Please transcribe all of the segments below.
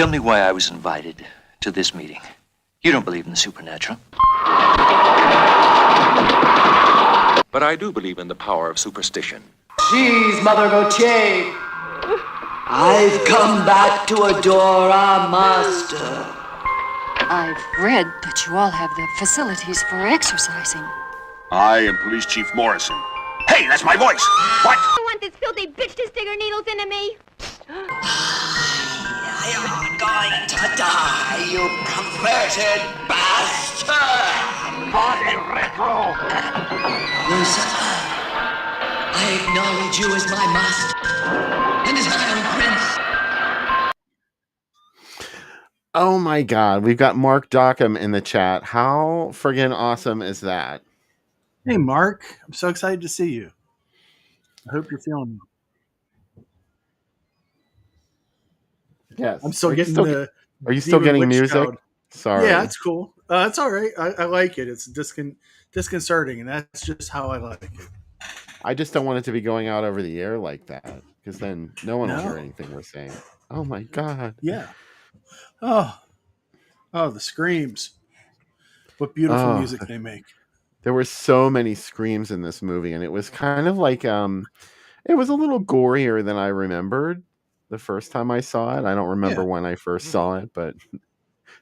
Tell me why I was invited to this meeting. You don't believe in the supernatural. But I do believe in the power of superstition. Jeez, Mother Gautier. I've come back to adore our master. I've read that you all have the facilities for exercising. I am Police Chief Morrison. Hey, that's my voice! What? I want this filthy bitch to stick her needles into me. You're going to die, you perverted bastard! Body retro! Lucifer, I acknowledge you as my master and as my own prince. Oh my God, we've got Mark Dockham in the chat. How friggin' awesome is that? Hey, Mark. I'm so excited to see you. I hope you're feeling well. Yes. I'm still getting Are you still getting music? Code. Sorry. Yeah, it's cool. It's all right. I like it. It's disconcerting, and that's just how I like it. I just don't want it to be going out over the air like that, because then no one will hear anything we're saying. Oh my God. Yeah. Oh, the screams. What beautiful music they make. There were so many screams in this movie, and it was kind of like it was a little gorier than I remembered the first time I saw it. I don't remember when I first saw it, but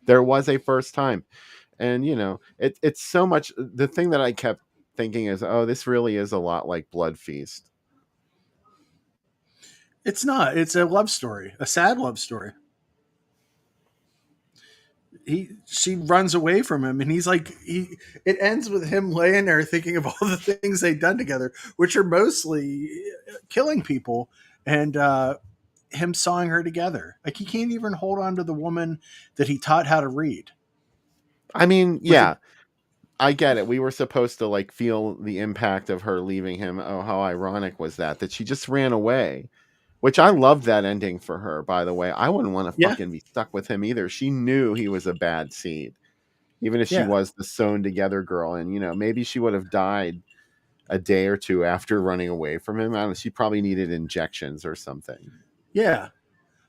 there was a first time. And you know, it's so much. The thing that I kept thinking is, oh, this really is a lot like Blood Feast. It's not. It's a love story, a sad love story. She runs away from him, and he's like, it ends with him laying there thinking of all the things they've done together, which are mostly killing people, and him sawing her together. Like, he can't even hold on to the woman that he taught how to read. I mean, yeah, I get it. We were supposed to like feel the impact of her leaving him. Oh, how ironic was that she just ran away. Which I love that ending for her, by the way. I wouldn't want to fucking be stuck with him either. She knew he was a bad seed, even if she was the sewn together girl. And, you know, maybe she would have died a day or two after running away from him. I don't know. She probably needed injections or something. Yeah.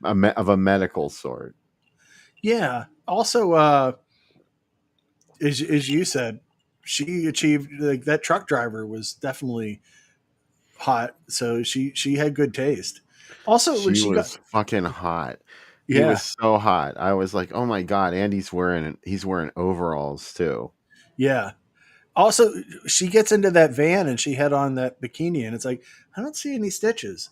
Of a medical sort. Yeah. Also, as you said, she achieved, like, that truck driver was definitely hot. So she had good taste. Also, when she was fucking hot. He was so hot. I was like, oh my God, and he's wearing overalls too. Yeah. Also, she gets into that van and she had on that bikini, and it's like, I don't see any stitches.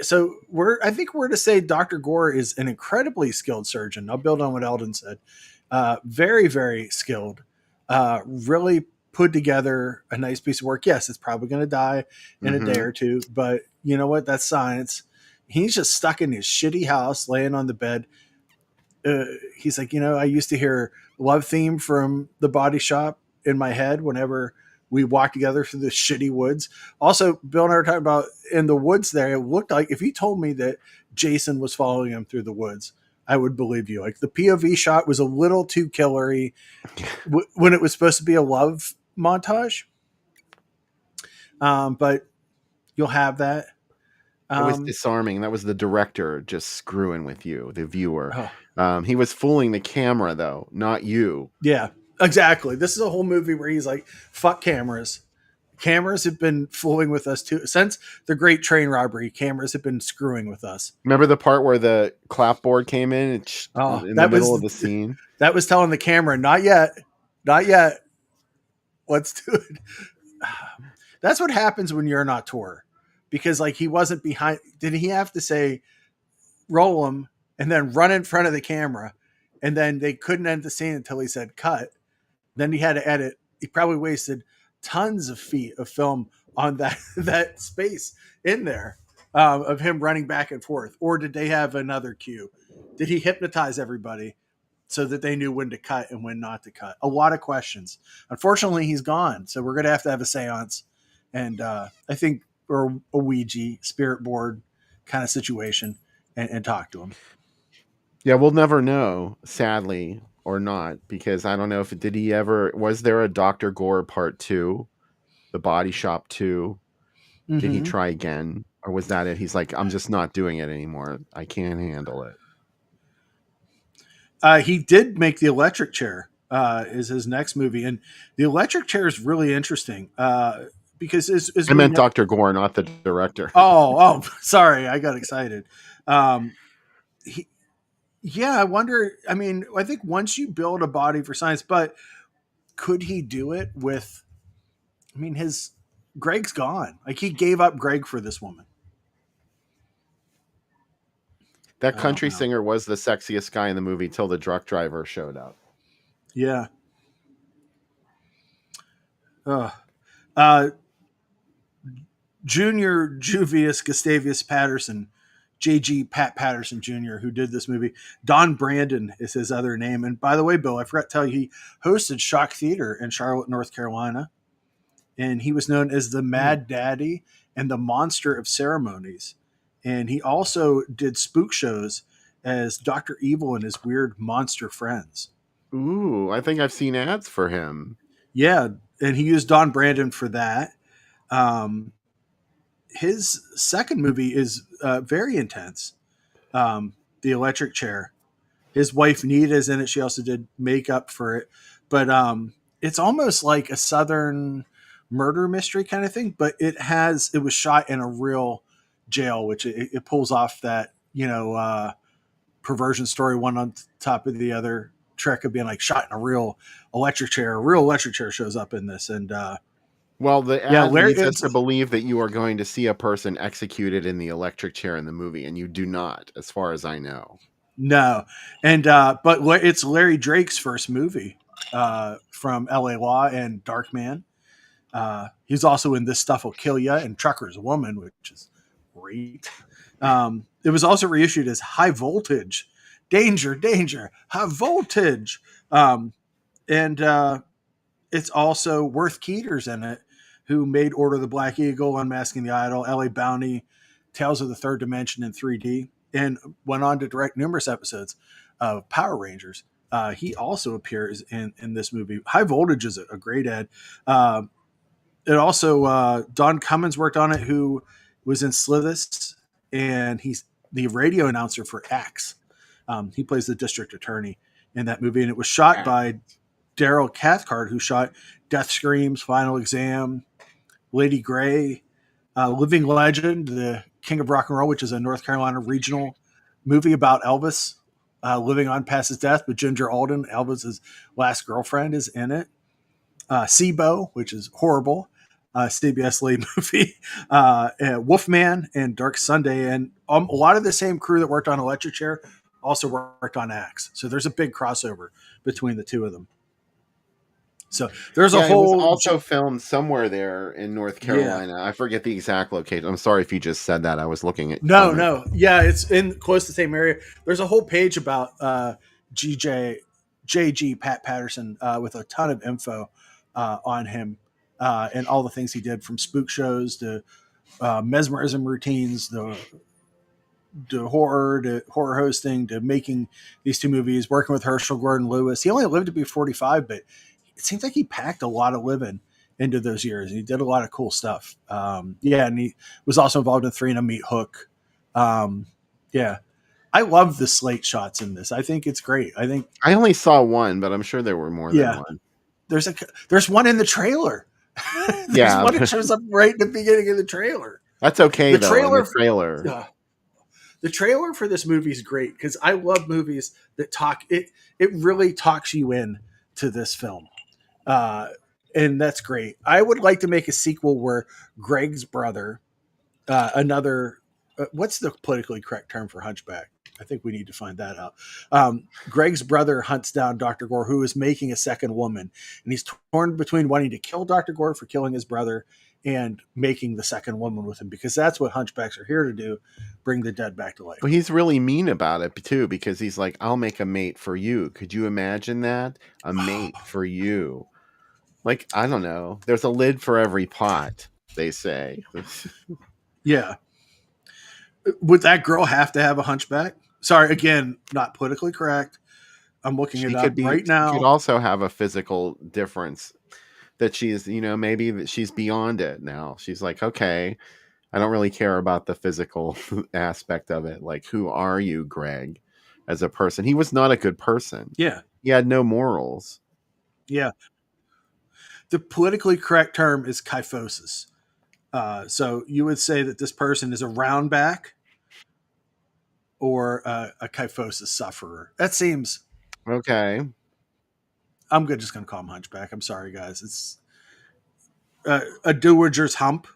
So I think we're to say Dr. Gore is an incredibly skilled surgeon. I'll build on what Eldon said. Very, very skilled. Really put together a nice piece of work. Yes, it's probably going to die in a day or two, but you know what? That's science. He's just stuck in his shitty house, laying on the bed. He's like, you know, I used to hear Love Theme from The Body Shop in my head whenever we walked together through the shitty woods. Also, Bill and I were talking about in the woods there, it looked like, if you told me that Jason was following him through the woods, I would believe you. Like, the POV shot was a little too killery when it was supposed to be a love montage. But you'll have that. It was disarming. That was the director just screwing with you, the viewer. He was fooling the camera, though, not you. Yeah, exactly. This is a whole movie where he's like, fuck cameras. Cameras have been fooling with us too. Since the Great Train Robbery, cameras have been screwing with us. Remember the part where the clapboard came in the middle of the scene? That was telling the camera, not yet. Not yet. Let's do it. That's what happens when you're on auteur. Because, like, he wasn't behind. Did he have to say, roll him, and then run in front of the camera? And then they couldn't end the scene until he said cut. Then he had to edit. He probably wasted tons of feet of film on that space in there of him running back and forth. Or did they have another cue? Did he hypnotize everybody so that they knew when to cut and when not to cut? A lot of questions. Unfortunately, he's gone. So we're going to have a seance. And I think, or a Ouija spirit board kind of situation, and talk to him. Yeah, we'll never know, sadly, or not, because I don't know was there a Dr. Gore part 2, The Body Shop 2? Did he try again? Or was that it? He's like, I'm just not doing it anymore. I can't handle it. He did make The Electric Chair, is his next movie. And The Electric Chair is really interesting because as I we meant know. Dr. Gore, not the director. Oh, sorry. I got excited. Um, he, yeah, I wonder. I mean, I think once you build a body for science, but could he do it with, I mean, Greg's gone. Like he gave up Greg for this woman. That I don't country know. singer was the sexiest guy in the movie till the truck driver showed up. Yeah. Uh, Junior Juvius Gustavius Patterson, J.G. Pat Patterson Jr., who did this movie. Don Brandon is his other name. And by the way, Bill, I forgot to tell you, he hosted Shock Theater in Charlotte, North Carolina. And he was known as the Mad Daddy and the Monster of Ceremonies. And he also did spook shows as Dr. Evil and his weird monster friends. Ooh, I think I've seen ads for him. Yeah, and he used Don Brandon for that. His second movie is very intense. The Electric Chair. His wife Nita is in it. She also did makeup for it, but it's almost like a Southern murder mystery kind of thing. But it was shot in a real jail, which it pulls off that perversion story one on top of the other trick of being like shot in a real electric chair. A real electric chair shows up in this, and Well, the yeah, ad Larry. leads us to believe that you are going to see a person executed in the electric chair in the movie, and you do not, as far as I know. No, and but it's Larry Drake's first movie from L.A. Law and Darkman. He's also in This Stuff Will Kill Ya and Trucker's Woman, which is great. It was also reissued as High Voltage, Danger, Danger, High Voltage, and it's also Worth Keeter's in it, who made Order of the Black Eagle, Unmasking the Idol, L.A. Bounty, Tales of the Third Dimension in 3D, and went on to direct numerous episodes of Power Rangers. He also appears in this movie. High Voltage is a great ad. It also Don Cummins worked on it, who was in Slithis, and he's the radio announcer for X. He plays the district attorney in that movie, and it was shot by Daryl Cathcart, who shot Death Screams, Final Exam, Lady Grey, Living Legend, The King of Rock and Roll, which is a North Carolina regional movie about Elvis living on past his death. But Ginger Alden, Elvis's last girlfriend, is in it. SIBO, which is horrible, CBS Lee movie. Wolfman and Dark Sunday. And a lot of the same crew that worked on Electric Chair also worked on Axe. So there's a big crossover between the two of them. So there's a whole. It was also filmed somewhere there in North Carolina. Yeah. I forget the exact location. I'm sorry if you just said that. I was looking at. No. Yeah, it's in close to the same area. There's a whole page about JG Pat Patterson with a ton of info on him and all the things he did, from spook shows to mesmerism routines, to horror hosting, to making these two movies, working with Herschel Gordon Lewis. He only lived to be 45, but it seems like he packed a lot of living into those years. He did a lot of cool stuff. And he was also involved in 3 and a Meet Hook. I love the slate shots in this. I think it's great. I only saw one, but I'm sure there were more than one. There's one in the trailer. There's one that shows up right in the beginning of the trailer. That's okay, the trailer for this movie is great because I love movies that talk. It really talks you in to this film. And that's great. I would like to make a sequel where Greg's brother, what's the politically correct term for hunchback? I think we need to find that out. Greg's brother hunts down Dr. Gore, who is making a second woman, and he's torn between wanting to kill Dr. Gore for killing his brother and making the second woman with him, because that's what hunchbacks are here to do, bring the dead back to life. Well, he's really mean about it too, because he's like, I'll make a mate for you. Could you imagine that? A mate for you. Like, I don't know. There's a lid for every pot, they say. Yeah. Would that girl have to have a hunchback? Sorry, again, not politically correct. I'm looking it up right now. She could also have a physical difference that she's, maybe that she's beyond it now. She's like, okay, I don't really care about the physical aspect of it. Like, who are you, Greg? as a person. He was not a good person. Yeah. He had no morals. Yeah. The politically correct term is kyphosis. So you would say that this person is a roundback or a kyphosis sufferer. That seems. Okay. I'm just going to call him hunchback. I'm sorry, guys. It's a dowager's hump.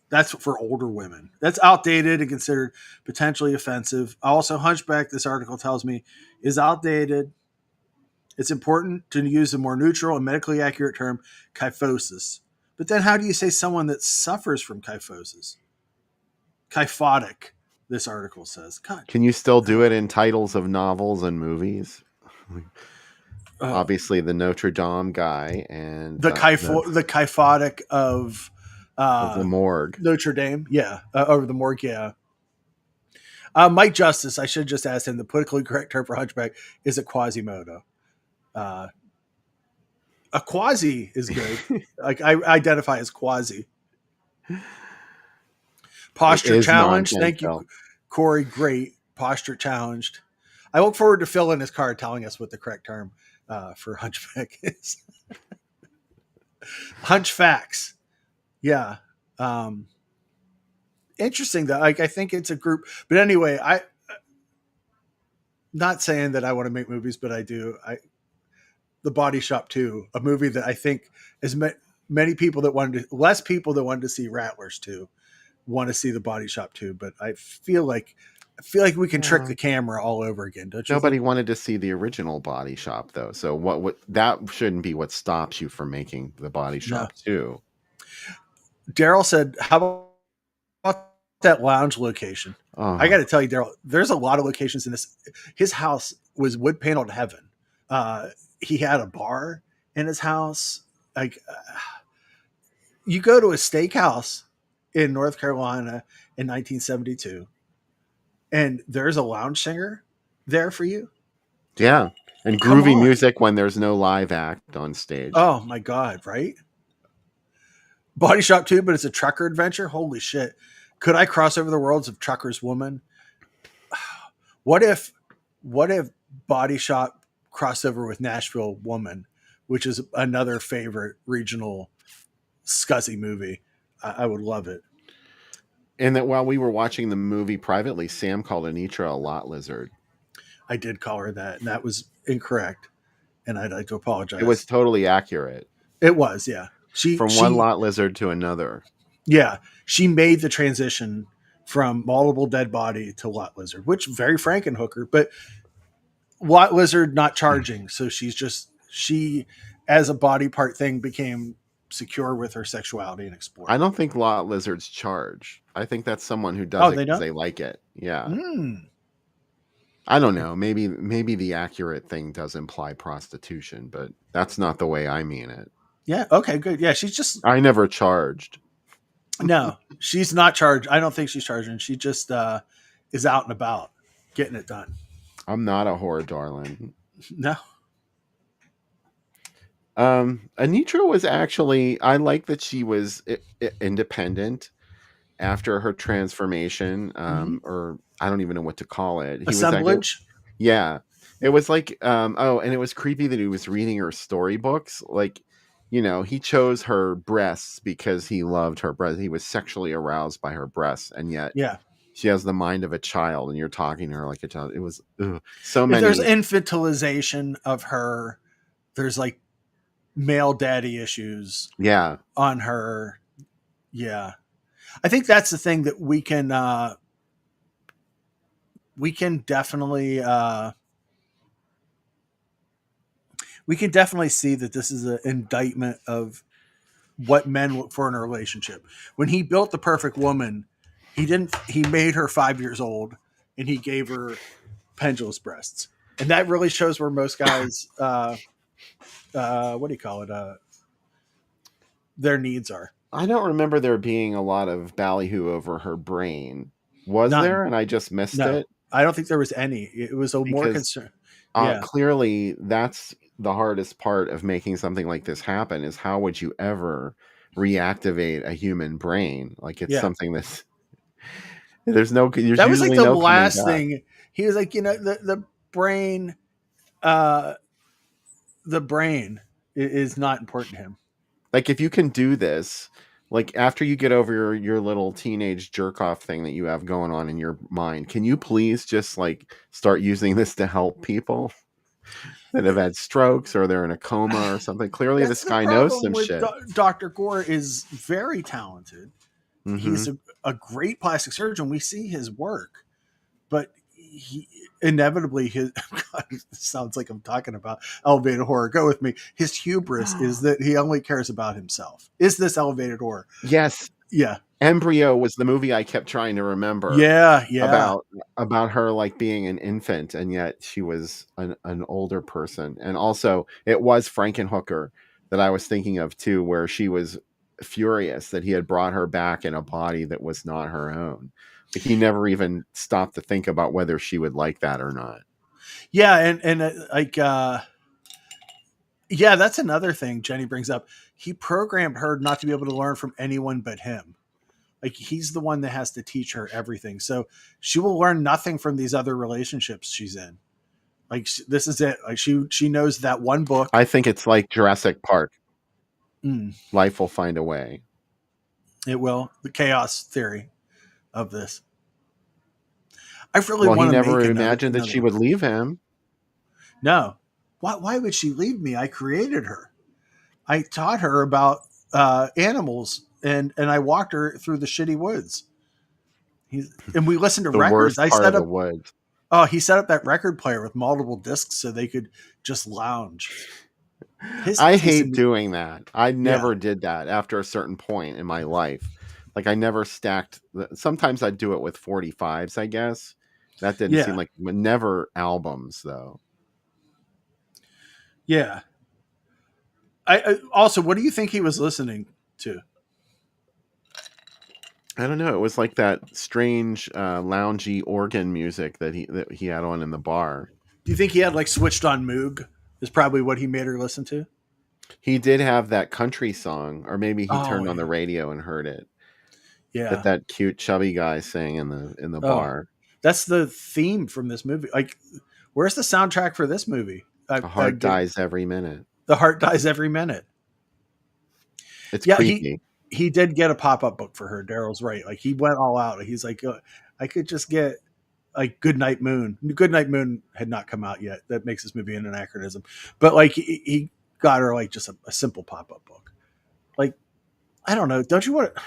That's for older women. That's outdated and considered potentially offensive. Also, hunchback, this article tells me, is outdated. It's important to use a more neutral and medically accurate term, kyphosis. But then how do you say someone that suffers from kyphosis? Kyphotic, this article says. God. Can you still do it in titles of novels and movies? Obviously, the Notre Dame guy and the kyphotic of the morgue. Notre Dame, yeah, over the morgue, yeah. Mike Justice, I should just ask him. The politically correct term for hunchback is a Quasimodo. A quasi is good. Like I identify as quasi. Posture challenged. Thank you, Corey. Great posture challenged. I look forward to Phil in his card telling us what the correct term for hunchback is. Hunch facts. Yeah. Interesting though. Like I think it's a group, but anyway, I not saying that I want to make movies, but I do. The Body Shop 2, a movie that I think is many people that less people that wanted to see Rattlers 2 want to see The Body Shop 2, but I feel like we can trick the camera all over again. Don't you? Nobody wanted to see the original Body Shop though. So what that shouldn't be what stops you from making The Body Shop 2. Daryl said, how about that lounge location? I got to tell you, Daryl, there's a lot of locations in this. His house was wood paneled heaven. He had a bar in his house. Like you go to a steakhouse in North Carolina in 1972 and there's a lounge singer there for you. Yeah. And groovy music when there's no live act on stage. Oh my God. Right. Body Shop 2, but it's a trucker adventure. Holy shit. Could I cross over the worlds of Trucker's Woman? What if Body Shop crossed over with Nashville Woman, which is another favorite regional scuzzy movie? I would love it. And that while we were watching the movie privately, Sam called Anitra a lot lizard. I did call her that, and that was incorrect. And I'd like to apologize. It was totally accurate. It was, yeah. From one lot lizard to another. Yeah. She made the transition from multiple dead body to lot lizard, which very Frankenhooker, but lot lizard not charging. So she as a body part thing became secure with her sexuality and explore. I don't think lot lizards charge. I think that's someone who does it because they like it. Yeah. I don't know. Maybe the accurate thing does imply prostitution, but that's not the way I mean it. Yeah. Okay, good. Yeah. I never charged. No, she's not charged. I don't think she's charging. She just is out and about getting it done. I'm not a whore, darling. No. Anitra was actually, I like that she was independent after her transformation, or I don't even know what to call it. Assemblage? Yeah. It was like, and it was creepy that he was reading her storybooks. Like, you know, he chose her breasts because he loved her breasts. He was sexually aroused by her breasts. And yet she has the mind of a child and you're talking to her like a child. It was so many. There's infantilization of her. There's like male daddy issues on her. Yeah. I think that's the thing that we can definitely see that this is an indictment of what men look for in a relationship. When he built the perfect woman, he made her 5 years old and he gave her pendulous breasts. And that really shows where most guys, what do you call it? Their needs are. I don't remember there being a lot of ballyhoo over her brain. Was there? And I just missed it? I don't think there was any. It was more concern. Clearly, that's the hardest part of making something like this happen is how would you ever reactivate a human brain? Like it's something that's there's no. That was like the last thing He was like, brain, uh, the brain is not important to him. Like, if you can do this, like after you get over your little teenage jerk off thing that you have going on in your mind, can you please just like start using this to help people that have had strokes or they're in a coma or something? Clearly, That's this the guy knows problem some with shit. Dr. Gore is very talented. Mm-hmm. He's a great plastic surgeon. We see his work, but he inevitably his God, it sounds like I'm talking about elevated horror. Go with me. His hubris is that he only cares about himself. Is this elevated horror? Yes, Yeah. Embryo was the movie I kept trying to remember. Yeah. About her like being an infant and yet she was an older person. And also it was Frankenhooker that I was thinking of too, where she was furious that he had brought her back in a body that was not her own. Like he never even stopped to think about whether she would like that or not. Yeah. Yeah, that's another thing Jenny brings up. He programmed her not to be able to learn from anyone but him. Like he's the one that has to teach her everything. So she will learn nothing from these other relationships she's in. Like this is it. Like she knows that one book. I think it's like Jurassic Park. Mm, Life will find a way. it will. The chaos theory of this. I really Well, he want to never make imagined that she would leave him. No. Why would she leave me? I created her. I taught her about animals and I walked her through the shitty woods. And we listened to The records. worst part of the woods. Oh, he set up that record player with multiple discs so they could just lounge. I hate doing that. I never did that after a certain point in my life. Like I never stacked. Sometimes I'd do it with 45s, I guess. That didn't seem like never albums though. Yeah. I also, what do you think he was listening to? I don't know. It was like that strange loungy organ music that he had on in the bar. Do you think he had like switched on Moog? Is probably what he made her listen to. He did have that country song, or maybe he turned on the radio and heard it. Yeah, that cute chubby guy sang in the bar. That's the theme from this movie. Like, where's the soundtrack for this movie? The heart dies every minute. The heart dies every minute. It's creepy. He did get a pop-up book for her. Daryl's right. Like he went all out. He's like, I could just get like Goodnight Moon. Goodnight Moon had not come out yet. That makes this movie an anachronism. But like he got her like just a simple pop-up book. Like, I don't know. Don't you want to,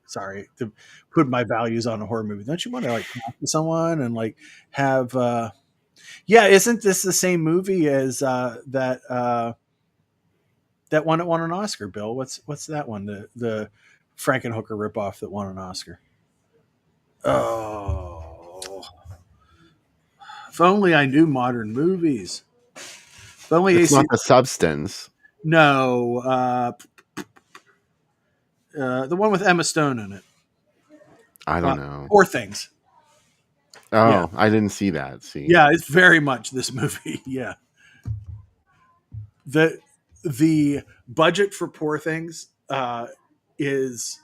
sorry to put my values on a horror movie. Don't you want to like talk to someone and like have, isn't this the same movie as that one that won an Oscar, Bill? What's that one? The Frankenhooker ripoff that won an Oscar. Oh, if only I knew modern movies. If only it's not The Substance. No, the one with Emma Stone in it. I don't know. Poor Things. Oh, yeah. I didn't see that. Yeah, it's very much this movie. Yeah. The budget for Poor Things is,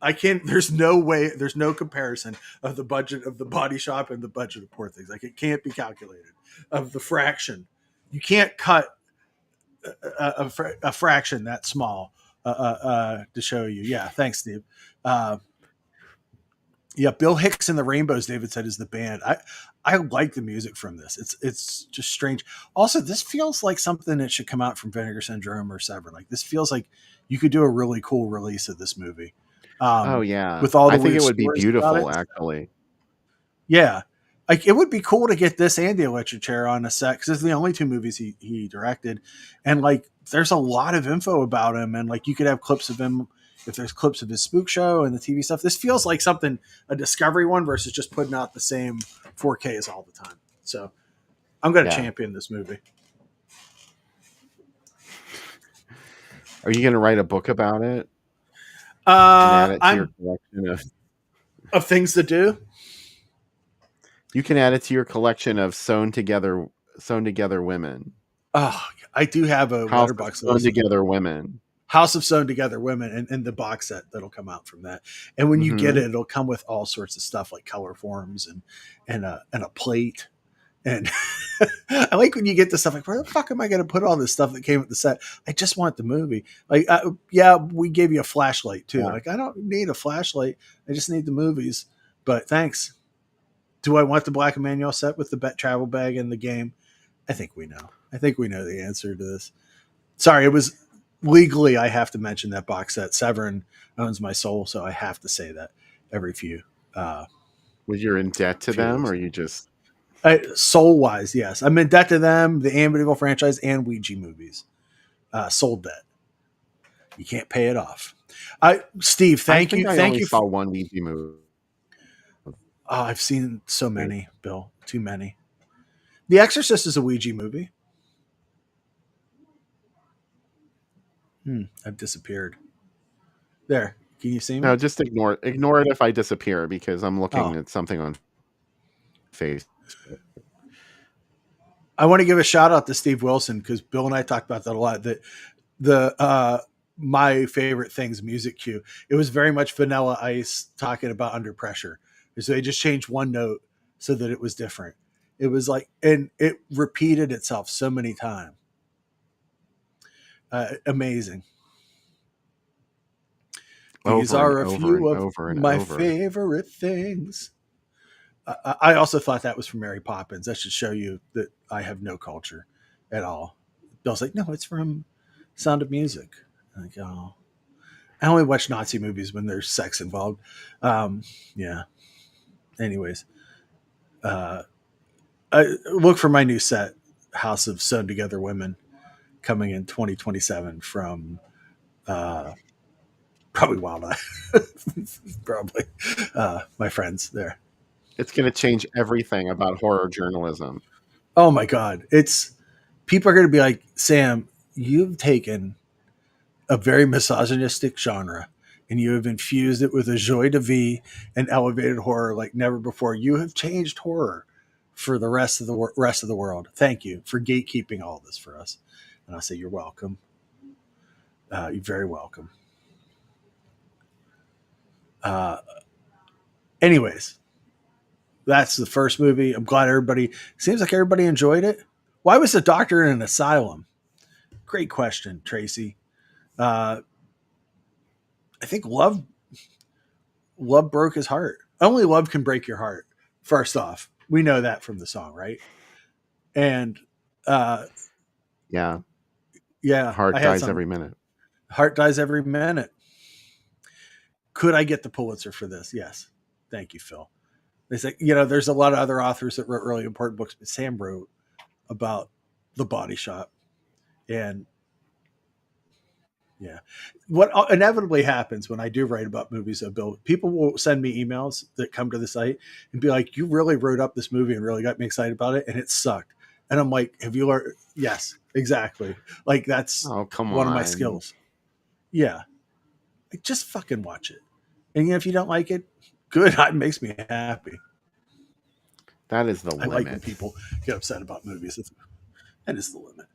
there's no comparison of the budget of The Body Shop and the budget of Poor Things. Like it can't be calculated of the fraction. You can't cut a fraction that small to show you. Yeah. Thanks, Steve. Yeah, Bill Hicks and the Rainbows, David said, is the band. I like the music from this. It's just strange. Also, this feels like something that should come out from Vinegar Syndrome or Severed. Like this feels like you could do a really cool release of this movie. Oh yeah, with all the I think it would be beautiful, actually. Yeah, like it would be cool to get this and the Electric Chair on a set because it's the only two movies he directed, and like there's a lot of info about him, and like you could have clips of him. If there's clips of his spook show and the TV stuff, this feels like something, a Discovery one versus just putting out the same 4Ks all the time. So I'm going to champion this movie. Are you going to write a book about it? Add it to your collection of things to do. You can add it to your collection of sewn together women. Oh, I do have a letterbox sewn together women. House of Sewn Together Women and the box set that'll come out from that. And when you get Mhm. it, it'll come with all sorts of stuff like color forms and a plate. And I like when you get the stuff like, where the fuck am I going to put all this stuff that came with the set? I just want the movie. Like, yeah, we gave you a flashlight too. Yeah. Like, I don't need a flashlight. I just need the movies. But thanks. Do I want the Black Emmanuel set with the travel bag and the game? I think we know. I think we know the answer to this. Sorry, it was legally. I have to mention that box set. Severin owns my soul, so I have to say that every few. Was you in debt to them, or you just? Soul wise, yes, I'm in debt to them, the Amityville franchise, and Ouija movies. Soul debt. You can't pay it off. Steve, thank you. I Thank only you. saw one Ouija movie. Oh, I've seen so many, Bill. Too many. The Exorcist is a Ouija movie. I've disappeared. There. Can you see me? No, just ignore it if I disappear because I'm looking Oh. at something on Facebook. I want to give a shout out to Steve Wilson because Bill and I talked about that a lot. That the my favorite things music cue. It was very much Vanilla Ice talking about Under Pressure. So they just changed one note so that it was different. It was like, and it repeated itself so many times. Amazing. These are a few of my favorite things. I also thought that was from Mary Poppins. That should show you that I have no culture at all. Bill's like, no, it's from Sound of Music. I'm like, oh, I only watch Nazi movies when there's sex involved. Yeah. Anyways, I look for my new set, House of Sewn Together Women, coming in 2027 from probably Wild Eye. Probably my friends there. It's going to change everything about horror journalism. Oh my God. People are going to be like, Sam, you've taken a very misogynistic genre and you have infused it with a joie de vivre and elevated horror like never before. You have changed horror for the rest of the world. Thank you for gatekeeping all this for us. And I say, you're welcome. You're very welcome. Anyways, that's the first movie. I'm glad seems like everybody enjoyed it. Why was the doctor in an asylum? Great question, Tracy. I think love broke his heart. Only love can break your heart. First off, we know that from the song, right? And yeah, heart dies every minute. Heart dies every minute. Could I get the Pulitzer for this? Yes. Thank you, Phil. They say, there's a lot of other authors that wrote really important books, but Sam wrote about the Body Shop. And yeah, what inevitably happens when I do write about movies, Bill, people will send me emails that come to the site and be like, you really wrote up this movie and really got me excited about it. And it sucked. And I'm like, have you learned? Yes, exactly. Like that's one of my skills. Yeah. Like, just fucking watch it. And if you don't like it, good. It makes me happy. That is the limit. I like when people get upset about movies. That is the limit.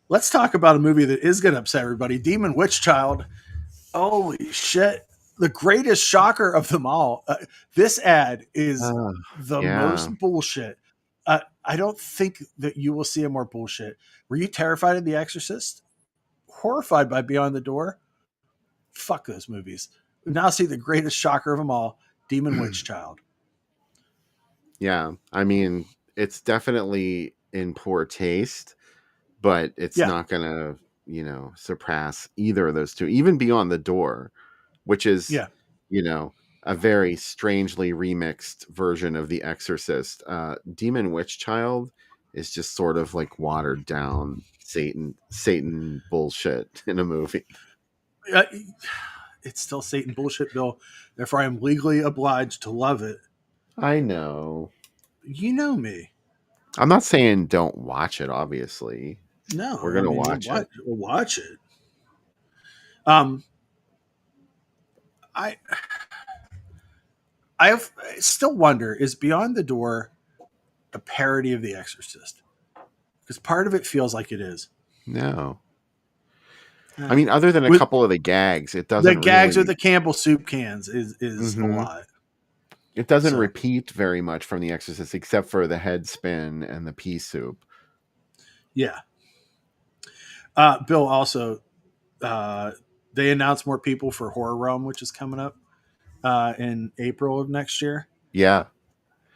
Let's talk about a movie that is going to upset everybody. Demon Witch Child. Holy shit. The greatest shocker of them all. This ad is the most bullshit. I don't think that you will see a more bullshit. Were you terrified of The Exorcist? Horrified by Beyond the Door? Fuck those movies. Now see the greatest shocker of them all, Demon Witch Child. Yeah. I mean, it's definitely in poor taste, but it's not going to, surpass either of those two, even Beyond the Door, which is, a very strangely remixed version of The Exorcist. Demon Witch Child is just sort of like watered down Satan bullshit in a movie. It's still Satan bullshit, Bill. Therefore, I am legally obliged to love it. I know. You know me. I'm not saying don't watch it, obviously. No. We're going to watch it. We'll watch it. I still wonder, is Beyond the Door a parody of The Exorcist? Because part of it feels like it is. No. I mean, other than a With couple of the gags, it the doesn't gags with really. the Campbell soup cans is a Mhm. lot. It doesn't So repeat very much from The Exorcist, except for the head spin and the pea soup. yeah. Bill also they announced more people for Horror Realm, which is coming up in April of next year. Yeah.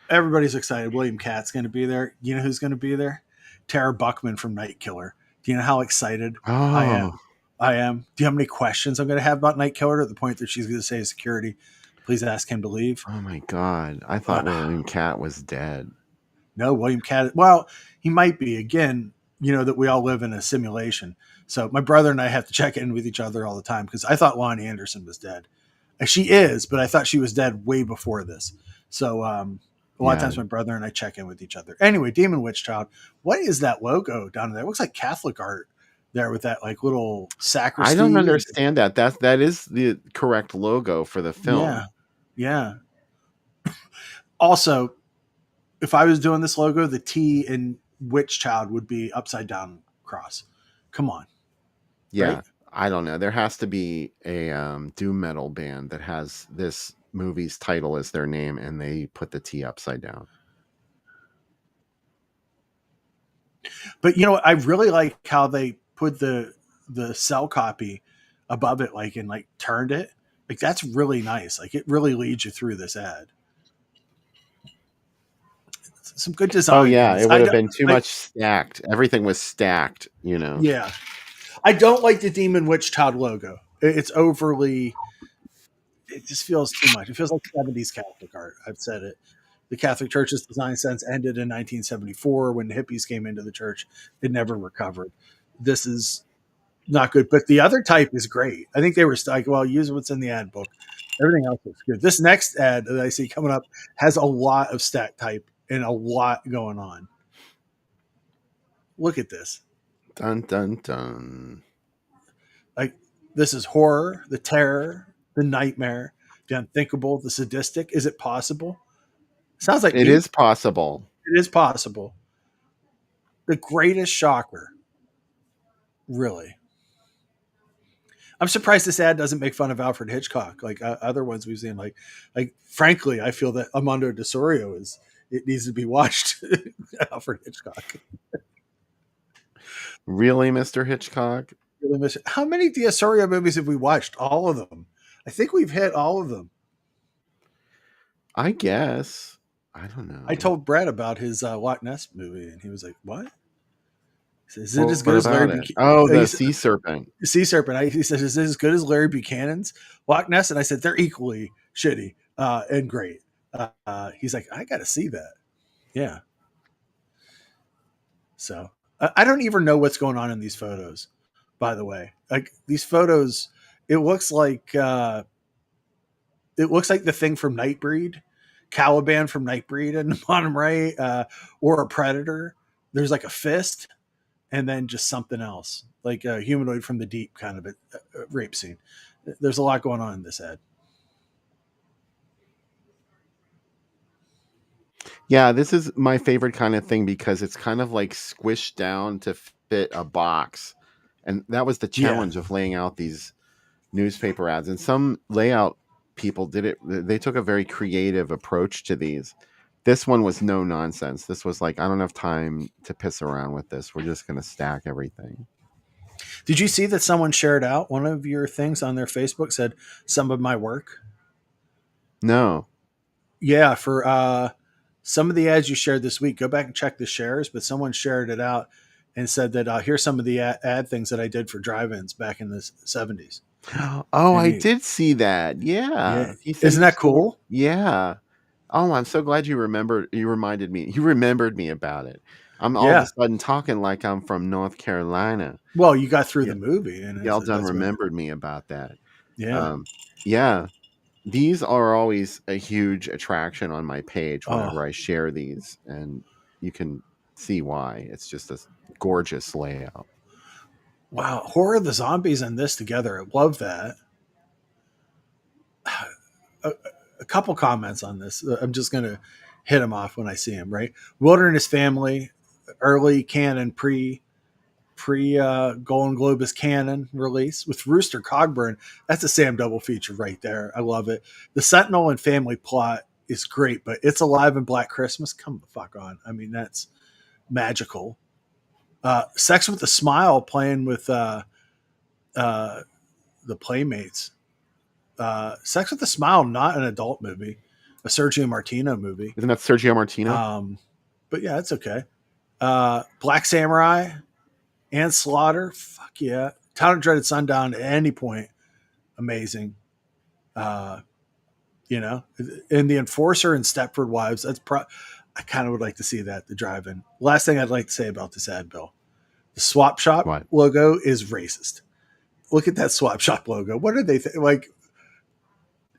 Everybody's excited. William Katt's going to be there. You know who's going to be there? Tara Buckman from Night Killer. Do you know how excited I am? Oh, I am. Do you have any questions I'm going to have about Night Killer, to the point that she's going to say to security, please ask him to leave? oh my God! I thought Uh, William Katt was dead. no, William Katt. Well, he might be. Again, you know that we all live in a simulation. So my brother and I have to check in with each other all the time, because I thought Lonnie Anderson was dead. She is, but I thought she was dead way before this. So a lot of Yeah, times my brother and I check in with each other. Anyway, Demon Witch Child. What is that logo down there? It looks like Catholic art there, with that like little I sacristy. don't understand that. That is the correct logo for the Yeah. film. Yeah. Also, if I was doing this logo, the T in Witch Child would be upside down cross. Come on. Yeah, Right? I don't know. There has to be a doom metal band that has this movie's title as their name, and they put the T upside down. But you know what? I really like how they put the cell copy above it, like, and like turned it. Like, that's really nice. Like, it really leads you through this ad. Some good design. Oh in yeah, this. it I would have don't. been too much stacked. Everything was stacked, you know. Yeah, I don't like the Demon Witch Child logo. It's overly. It just feels too much. It feels like 70s Catholic art. I've said it. The Catholic Church's design sense ended in 1974 when the hippies came into the church. It never recovered. This is not good. But the other type is great. I think they were like, well, use what's in the ad book. Everything else looks good. This next ad that I see coming up has a lot of stack type and a lot going on. Look at this. Dun dun dun. Like, this is horror, the terror, the nightmare, the unthinkable, the sadistic. Is it possible? Sounds like It me. is possible. It is possible. The greatest shocker. Really. I'm surprised this ad doesn't make fun of Alfred Hitchcock like other ones we've seen. Like frankly, I feel that Armando de Sorio it needs to be watched. Alfred Hitchcock. Really, Mr. Hitchcock? Really miss it. How many de Sorio movies have we watched? All of them. I think we've hit all of them. I guess. I don't know. I told Brett about his Loch Ness movie, and he was like, "What? Is it Well, as good what as Larry about it? Buchanan?" Oh, the sea serpent. Sea Serpent. He said, "Is it as good as Larry Buchanan's Loch Ness?" And I said, "They're equally shitty and great." He's like, "I got to see that." Yeah. So I don't even know what's going on in these photos. By the way, like, these photos, it looks like the thing from Nightbreed, Caliban from Nightbreed in the bottom right, or a Predator. There's like a fist, and then just something else, like a humanoid from the deep kind of a rape scene. There's a lot going on in this ad. Yeah, this is my favorite kind of thing because it's kind of like squished down to fit a box. And that was the challenge of laying out these newspaper ads. And some layout people did it. They took a very creative approach to these. This one was no nonsense. This was like, I don't have time to piss around with this. We're just going to stack everything. Did you see that someone shared out one of your things on their Facebook, said some of my work? No. Yeah, for some of the ads you shared this week, go back and check the shares, but someone shared it out and said that here's some of the ad things that I did for drive-ins back in the 70s. Oh, And I did see that. Yeah. He said Isn't that cool? Yeah. Oh, I'm so glad you remembered. You reminded me. You remembered me about it. I'm all of Yeah. a sudden talking like I'm from North Carolina. Well, you got through the movie, and Y'all done remembered me about that. Yeah. Yeah. These are always a huge attraction on my page whenever I share these, and you can see why. It's just a gorgeous layout. Wow, Horror of the Zombies and this together. I love that. A couple comments on this. I'm just going to hit them off when I see them, right? Wilderness Family, early canon, pre pre Golden Globus canon release with Rooster Cogburn. That's a Sam double feature right there. I love it. The Sentinel and family plot is great, but It's Alive and Black Christmas, come the fuck on. I mean, that's magical. Sex with a Smile playing with the Playmates. Sex with a Smile, not an adult movie, a Sergio Martino movie. Isn't that Sergio Martino? But yeah, it's okay. Black Samurai and Slaughter, fuck yeah. Town of Dreaded Sundown at any point, amazing. You know, and The Enforcer and Stepford Wives. I kind of would like to see that, the drive-in. Last thing I'd like to say about this ad, Bill. The Swap Shop logo is racist. Look at that Swap Shop logo. What are they like?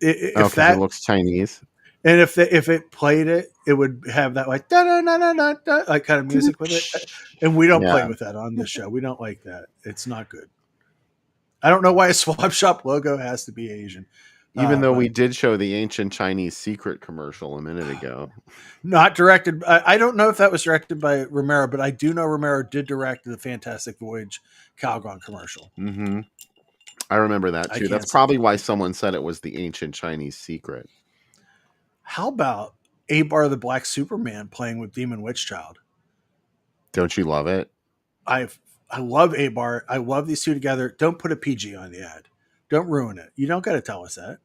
If it looks Chinese. And if it played it, it would have that like da da da da da da like kind of music with it. And we don't play with that on this show. We don't like that. It's not good. I don't know why a Swap Shop logo has to be Asian. Even though we did show the ancient Chinese secret commercial a minute ago. Not directed. I don't know if that was directed by Romero, but I do know Romero did direct the Fantastic Voyage Calgon commercial. Mm-hmm. I remember that too. That's probably why someone said it was the ancient Chinese secret. How about Abar the Black Superman playing with Demon Witch Child? Don't you love it? I love Abar. I love these two together. Don't put a PG on the ad. Don't ruin it. You don't got to tell us that.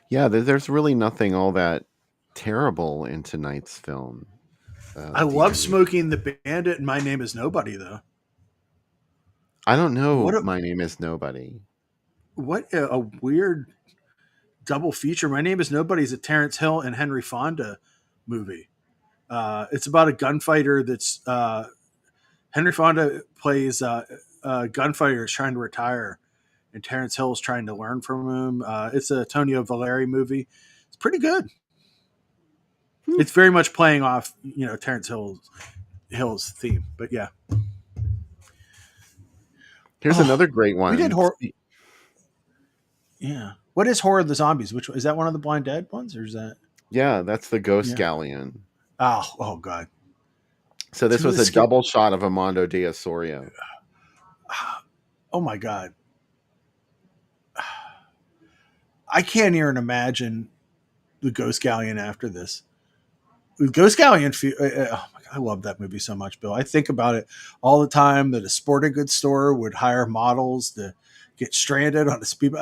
Yeah, there's really nothing all that terrible in tonight's film. I love Smoking the Bandit and My Name is Nobody, though. I don't know. My Name is Nobody. What a weird double feature. My Name is Nobody is a Terrence Hill and Henry Fonda movie. It's about a gunfighter that's Henry Fonda plays a gunfighter is trying to retire, and Terrence Hill is trying to learn from him. It's a Tonio Valeri movie. It's pretty good. It's very much playing off, Terrence Hill's theme. But yeah. Here's another great one. We did horror. Yeah. What is Horror of the Zombies? Which is that one of the Blind Dead ones, or is that? Yeah, that's the Ghost Galleon. Oh God. So this was a double shot of Armando de Osorio. Oh my God. I can't even imagine the Ghost Galleon after this. The Ghost Galleon, oh my God, I love that movie so much, Bill. I think about it all the time that a sporting goods store would hire models to get stranded on a speed.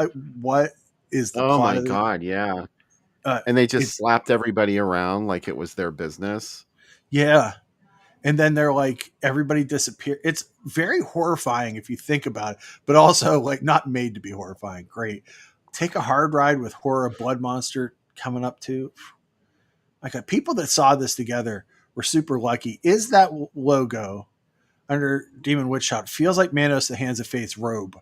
What is the Oh plot my of God, yeah. And they just slapped everybody around like it was their business. Yeah. And then they're like, everybody disappeared. It's very horrifying if you think about it, but also like not made to be horrifying. Great. Take a hard ride with Horror Blood Monster coming up too. Like people that saw this together were super lucky. Is that logo under Demon Witch Child feels like Manos the Hands of Faith's robe.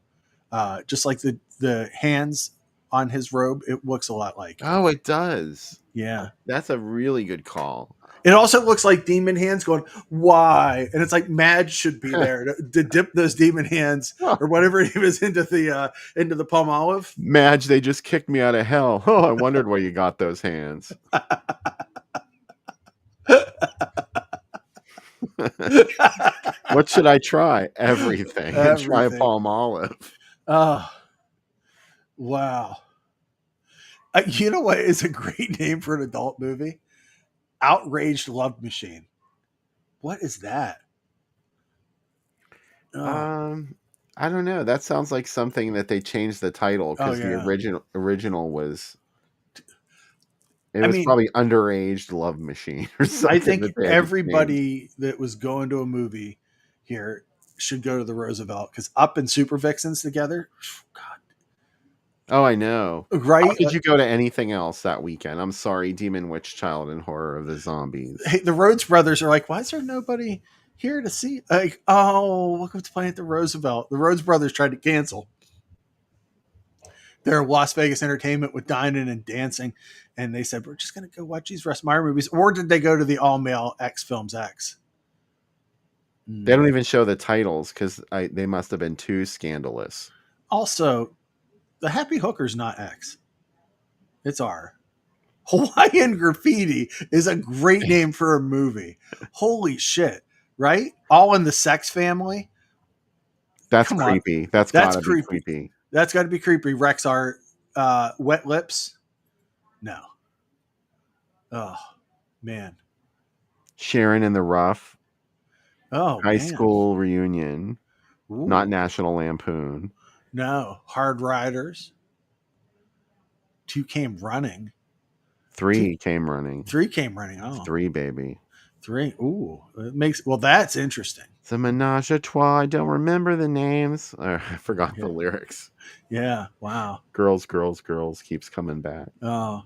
Just like the hands on his robe, it looks a lot like. Oh, it does. Yeah. That's a really good call. It also looks like demon hands going, why? And it's like Madge should be there to dip those demon hands or whatever he was into the palm olive. Madge, they just kicked me out of hell. Oh, I wondered where you got those hands. What should I try? Everything. And try a palm olive. Oh, wow. You know what is a great name for an adult movie? Outraged Love Machine. What is that? I don't know. That sounds like something that they changed the title because the original was. It was probably Underaged Love Machine or something. I think everybody that was going to a movie here should go to the Roosevelt because Up and Super Vixens together. God. Oh, I know. Right? How did you go to anything else that weekend? I'm sorry, Demon Witch Child and Horror of the Zombies. Hey, the Rhodes brothers are like, why is there nobody here to see? Like, oh, welcome to playing at the Roosevelt. The Rhodes brothers tried to cancel their Las Vegas entertainment with dining and dancing. And they said, we're just going to go watch these Russ Meyer movies. Or did they go to the all-male X Films X? They don't even show the titles because they must have been too scandalous. Also, the Happy Hooker's not X. It's R. Hawaiian Graffiti is a great name for a movie. Holy shit. right? All in the sex family. That's Come on. creepy. That's That's gotta be creepy. creepy. That's got to be creepy. Rexar, wet lips. No. Oh man. Sharon in the Rough, Oh High man. School Reunion, not Ooh. National Lampoon. No. Hard Riders. 2 came running. 3 came running. 3 came running. Oh, 3, baby. 3. Ooh. It makes, well, that's interesting. It's a menage a trois. I don't remember the names. I forgot the Yeah. lyrics. Yeah. Wow. Girls, girls, girls keeps coming back. Oh,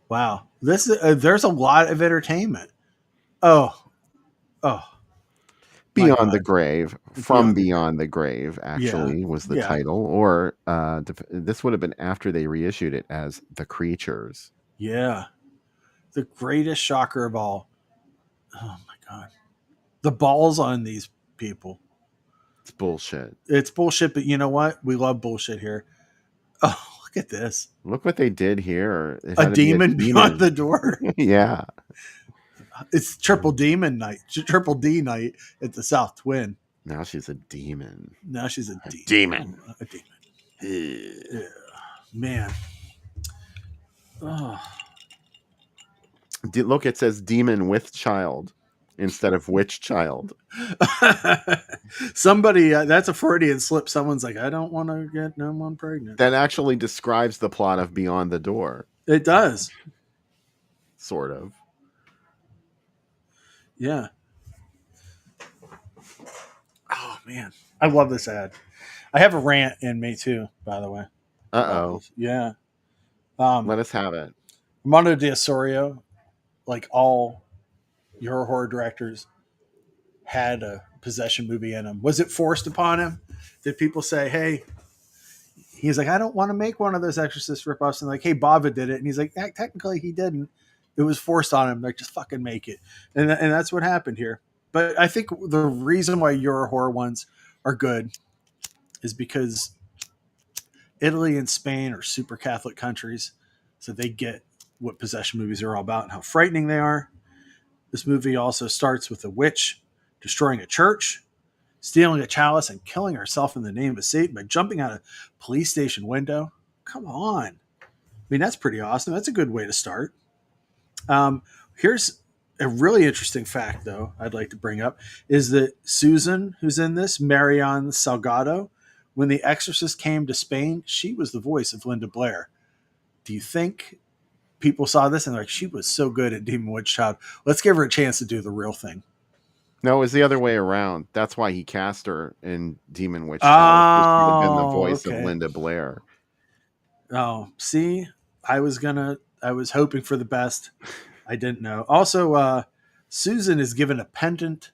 wow. This is, there's a lot of entertainment. Oh, my Beyond the God. Grave, From Beyond the Grave, actually, was the Yeah. title. Or this would have been after they reissued it as The Creatures. Yeah. The greatest shocker of all. Oh my God. The balls on these people. It's bullshit. It's bullshit, but you know what? We love bullshit here. Oh, look at this. Look what they did here. It A had to be demon beyond the door. Yeah. It's triple demon night. Triple D night at the South Twin. Now she's a demon. Now she's a demon. Demon. A demon. Yeah. Man. Oh. Look, it says demon with child instead of witch child. Somebody, that's a Freudian slip. Someone's like, I don't want to get no one pregnant. That actually describes the plot of Beyond the Door. It does. Sort of. Yeah. Oh, man. I love this ad. I have a rant in me, too, by the way. Uh-oh. Yeah. Let us have it. Armando de Osorio, like all your horror directors, had a possession movie in him. Was it forced upon him? Did people say, hey, he's like, I don't want to make one of those Exorcist ripoffs. And like, hey, Bava did it. And he's like, technically he didn't. It was forced on him. Like, just fucking make it. And that's what happened here. But I think the reason why your horror ones are good is because Italy and Spain are super Catholic countries. So they get what possession movies are all about and how frightening they are. This movie also starts with a witch destroying a church, stealing a chalice, and killing herself in the name of Satan by jumping out a police station window. Come on. I mean, that's pretty awesome. That's a good way to start. Here's a really interesting fact, though, I'd like to bring up, is that Susan, who's in this, Marion Salgado, when The Exorcist came to Spain, she was the voice of Linda Blair. Do you think people saw this and they're like, she was so good at Demon Witch Child, let's give her a chance to do the real thing? No, it was the other way around. That's why he cast her in Demon Witch Child. She would have been the voice of Linda Blair. Oh, see, I was hoping for the best. I didn't know. Also, Susan is given a pendant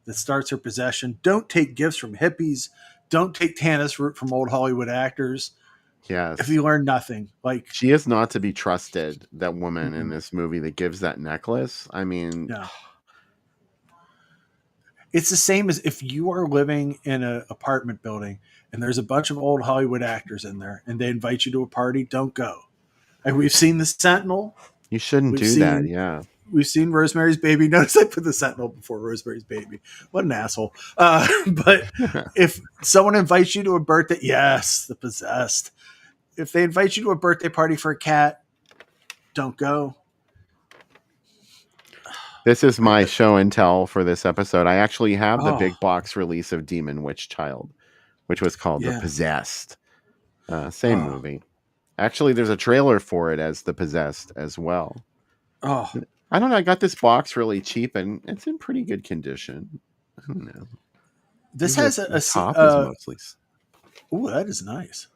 that starts her possession. Don't take gifts from hippies. Don't take Tannis root from old Hollywood actors. Yes. If you learn nothing, like, she is not to be trusted, that woman in this movie that gives that necklace. I mean, no. It's the same as if you are living in an apartment building and there's a bunch of old Hollywood actors in there and they invite you to a party, don't go. Like, we've seen The Sentinel. You shouldn't do that. Yeah. We've seen Rosemary's Baby. Notice I put The Sentinel before Rosemary's Baby. What an asshole. But if someone invites you to a birthday, yes, The Possessed. If they invite you to a birthday party for a cat, don't go. This is my show and tell for this episode. I actually have the big box release of Demon Witch Child, which was called The Possessed. Same movie. Actually, there's a trailer for it as The Possessed as well. Oh, I don't know. I got this box really cheap and it's in pretty good condition. I don't know. This has the top is mostly. Oh, that is nice.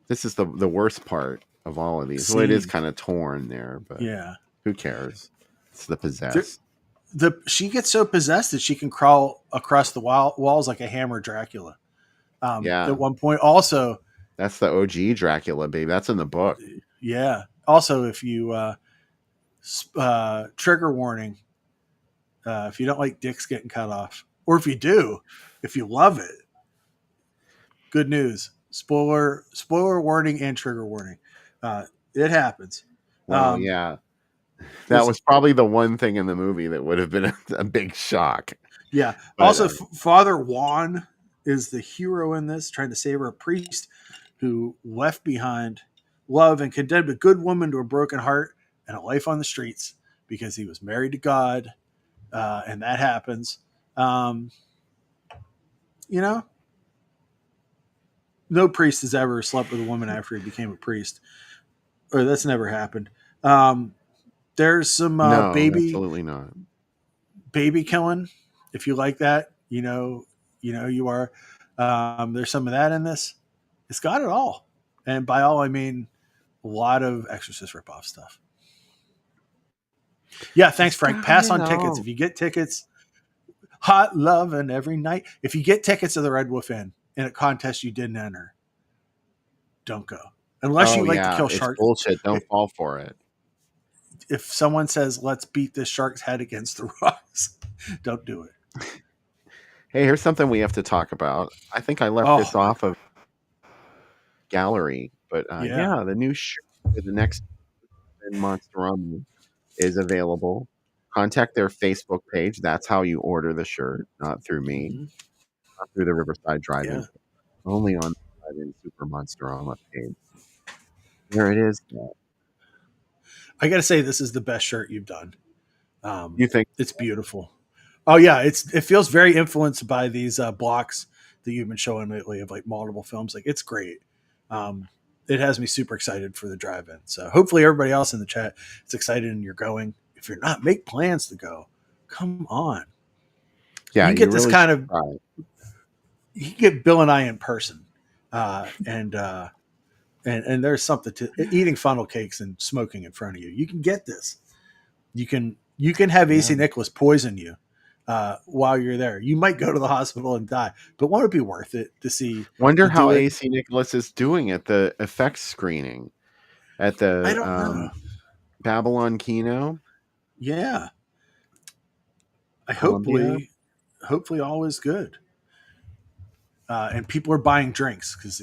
This is the worst part of all of these. Well, it is kind of torn there, but yeah, who cares? It's The Possessed. She gets so possessed that she can crawl across the walls like a hammer Dracula. At one point, also, that's the OG Dracula, baby. That's in the book. Yeah. Also, if you trigger warning, if you don't like dicks getting cut off, or if you do, if you love it, good news. Spoiler warning and trigger warning. It happens. Well, yeah. That was probably the one thing in the movie that would have been a big shock. Yeah. But, Also, Father Juan is the hero in this, trying to save her, a priest who left behind love and condemned a good woman to a broken heart and a life on the streets because he was married to God, and that happens. You know, no priest has ever slept with a woman after he became a priest, or that's never happened. There's some no, absolutely not. baby killing, if you like that. You are. There's some of that in this. It's got it all, and by all I mean a lot of Exorcist ripoff stuff. Yeah, thanks, Frank. Pass on tickets if you get tickets. Hot loving every night. If you get tickets to the Red Wolf Inn in a contest you didn't enter, don't go unless you like to kill it's sharks. bullshit. Don't fall for it. If someone says, "Let's beat this shark's head against the rocks," don't do it. Hey, here's something we have to talk about. I think I left this off of gallery, but the new shirt for the next Monsterama is available. Contact their Facebook page. That's how you order the shirt, not through me, not through the Riverside Drive-In. Only on the Drive-In Super Monsterama page. There it is. I got to say, this is the best shirt you've done. You think it's beautiful? Oh yeah, it feels very influenced by these blocks that you've been showing lately of like multiple films. Like, it's great. It has me super excited for the drive-in. So hopefully everybody else in the chat is excited and you're going. If you're not, make plans to go. Come on. Yeah, you get this really kind of. You can get Bill and I in person, and there's something to eating funnel cakes and smoking in front of you. You can get this. You can have AC Nicholas poison you while you're there. You might go to the hospital and die, but won't it be worth it to see? Wonder how AC Nicholas is doing at the effects screening at the I don't know. Babylon Kino. Yeah, hopefully all is good. And people are buying drinks because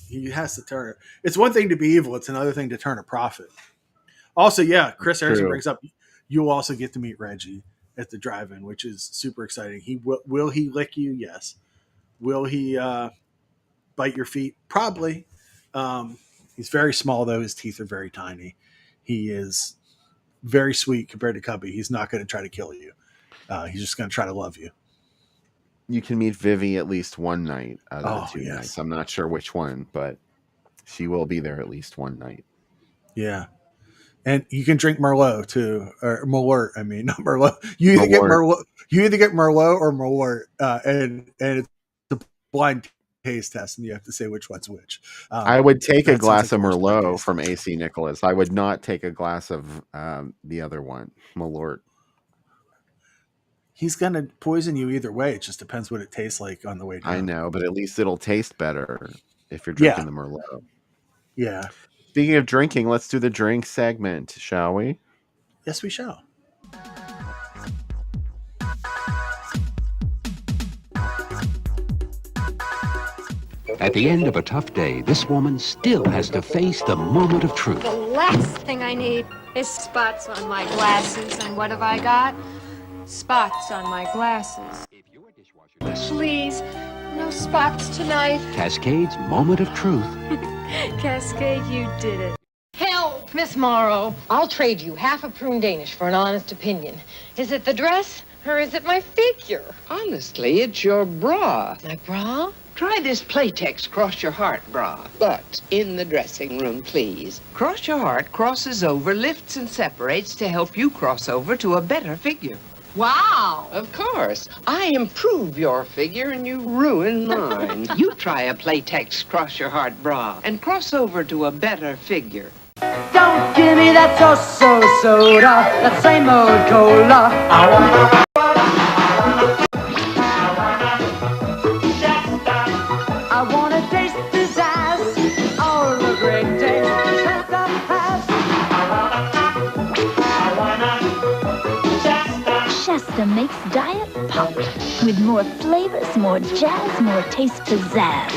he has to turn. It's one thing to be evil; it's another thing to turn a profit. Also, Chris Harrison brings up you'll also get to meet Reggie at the drive-in, which is super exciting. He will he lick you? Yes. Will he bite your feet? Probably. He's very small though; his teeth are very tiny. He is very sweet compared to Cubby. He's not going to try to kill you. He's just going to try to love you. You can meet Vivi at least one night out of the 2 nights. I'm not sure which one, but she will be there at least one night. Yeah. And you can drink Merlot too, or Malort. I mean, not Merlot. You either get Merlot, or Malort, and it's a blind taste test, and you have to say which one's which. I would take a glass of Merlot from AC Nicholas. I would not take a glass of the other one, Malort. He's going to poison you either way. It just depends what it tastes like on the way down. I know, but at least it'll taste better if you're drinking the Merlot. Yeah. Speaking of drinking, let's do the drink segment, shall we? Yes, we shall. At the end of a tough day, this woman still has to face the moment of truth. The last thing I need is spots on my glasses. And what have I got? Spots on my glasses. Please, no spots tonight. Cascade's moment of truth. Cascade, you did it. Help, Miss Morrow. I'll trade you half a prune Danish for an honest opinion. Is it the dress or is it my figure? Honestly, it's your bra. My bra? Try this Playtex Cross Your Heart bra, but in the dressing room, please. Cross Your Heart crosses over, lifts and separates to help you cross over to a better figure. Wow! Of course. I improve your figure and you ruin mine. You try a Playtex Cross Your Heart bra and cross over to a better figure. Don't give me that soda, that same old cola. I want to taste pizzazz, all the great taste of the past. Shasta makes Diet Pop with more flavors, more jazz, more taste pizzazz.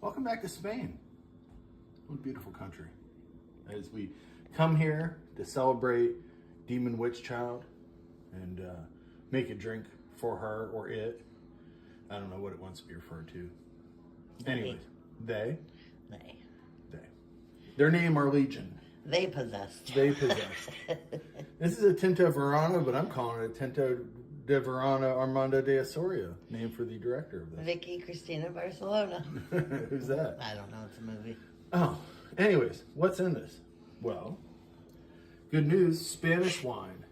Welcome back to Spain. What a beautiful country. As we come here to celebrate Demon Witch Child and make a drink for her or it. I don't know what it wants to be referred to. Anyways, they. Their name are Legion. They possessed. This is a Tinto Verano, but I'm calling it a Tinto de Verano Armando de Osorio, named for the director of this. Vicky Cristina Barcelona. Who's that? I don't know. It's a movie. Oh, anyways, what's in this? Well, good news, Spanish wine.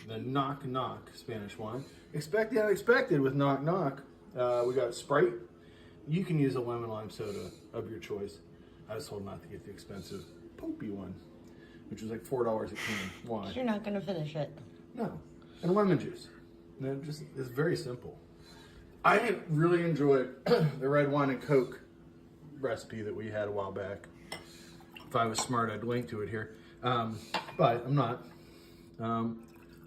The Knock Knock Spanish wine. Expect the unexpected with Knock Knock. We got Sprite. You can use a lemon lime soda of your choice. I was told not to get the expensive Popey one, which was like $4 a can. Why? You're not going to finish it. No. And lemon juice. And it's very simple. I really enjoyed the red wine and Coke recipe that we had a while back. If I was smart, I'd link to it here. But I'm not.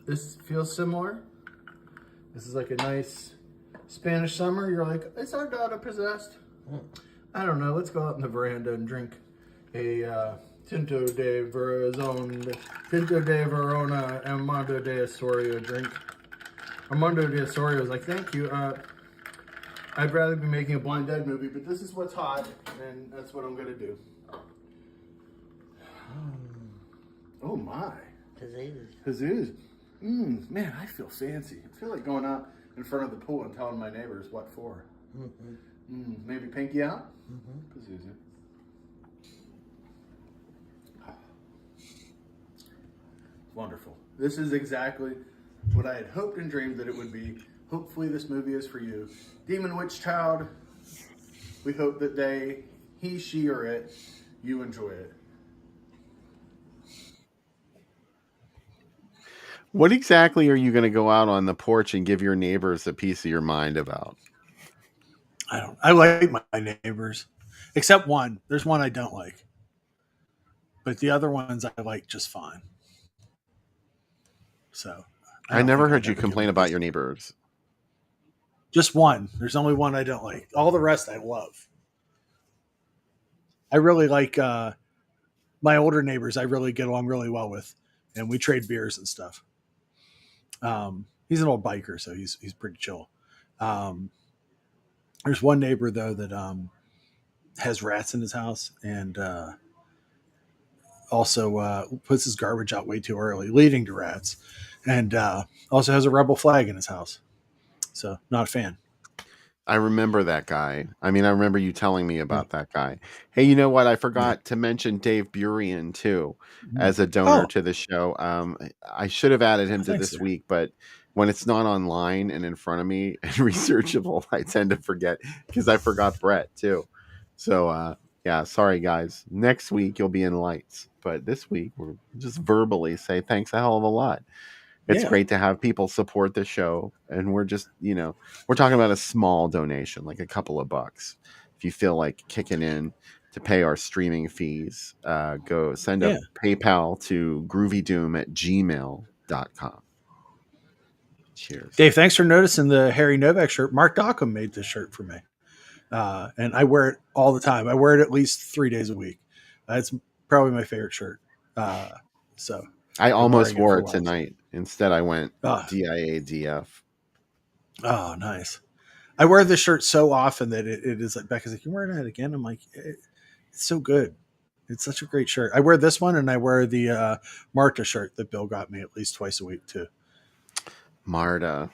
This feels similar. This is like a nice Spanish summer. You're like, is our daughter possessed? I don't know. Let's go out in the veranda and drink a Tinto de Verona Armando de Osorio drink. Armando de Osorio was like, thank you. I'd rather be making a Blind Dead movie, but this is what's hot, and that's what I'm going to do. Oh my. Jesus. Man, I feel fancy. I feel like going out in front of the pool and telling my neighbors what for. Maybe pinky out? Pazuzu. Wonderful. This is exactly what I had hoped and dreamed that it would be. Hopefully this movie is for you. Demon Witch Child. We hope that he, she, or it, you enjoy it. What exactly are you going to go out on the porch and give your neighbors a piece of your mind about? I like my neighbors, except one. There's one I don't like, but the other ones I like just fine. So I never heard you complain about your neighbors. Just one. There's only one I don't like. All the rest I love. I really like my older neighbors. I really get along really well with, and we trade beers and stuff. He's an old biker, so he's pretty chill. There's one neighbor though that has rats in his house and also puts his garbage out way too early, leading to rats, and also has a rebel flag in his house. So not a fan. I remember that guy. I mean, I remember you telling me about that guy. Hey, you know what? I forgot to mention Dave Burian too, as a donor to the show. I should have added him to this week, but when it's not online and in front of me and researchable, I tend to forget because I forgot Brett too. So yeah, sorry guys. Next week you'll be in lights, but this week we're just verbally say thanks a hell of a lot. It's Yeah. great to have people support the show, and we're just, we're talking about a small donation, like a couple of bucks. If you feel like kicking in to pay our streaming fees, go send a Yeah. PayPal to groovydoom@gmail.com. Cheers. Dave, thanks for noticing the Harry Novak shirt. Mark Dockham made this shirt for me. And I wear it all the time. I wear it at least 3 days a week. It's probably my favorite shirt. So I been almost wearing wore for a it while. tonight. Instead, I went Ah. DIADF. Oh, nice. I wear this shirt so often that it is like, Becca's like, you're wearing that again? I'm like, it's so good. It's such a great shirt. I wear this one, and I wear the Marta shirt that Bill got me at least twice a week too. Marta.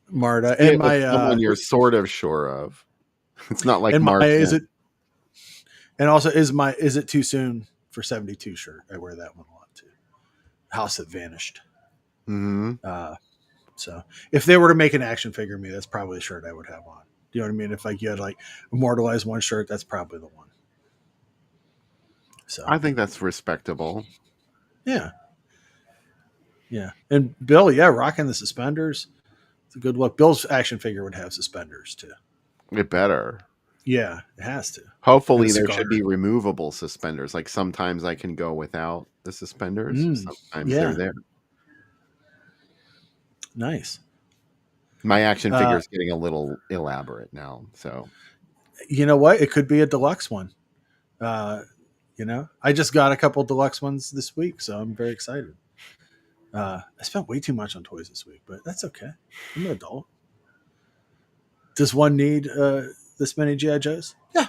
Marta Say and it with my someone you're sort of sure of. It's not like and Mark. my is it, and also is it too soon for 72 shirt? I wear that one a lot too. House that vanished. Mm-hmm. So if they were to make an action figure of me, that's probably the shirt I would have on. Do you know what I mean? If like you had like immortalized one shirt, that's probably the one. So I think that's respectable. yeah. Yeah. And Bill, yeah, rocking the suspenders. It's a good look. Bill's action figure would have suspenders too. It better. Yeah, it has to. Hopefully And a there cigar. should be removable suspenders. Like sometimes I can go without the suspenders. Sometimes yeah. they're there. Nice. My action figure is getting a little elaborate now. So You know what? It could be a deluxe one. I just got a couple deluxe ones this week, so I'm very excited. I spent way too much on toys this week, but that's okay. I'm an adult. Does one need this many G.I. Joes? Yeah.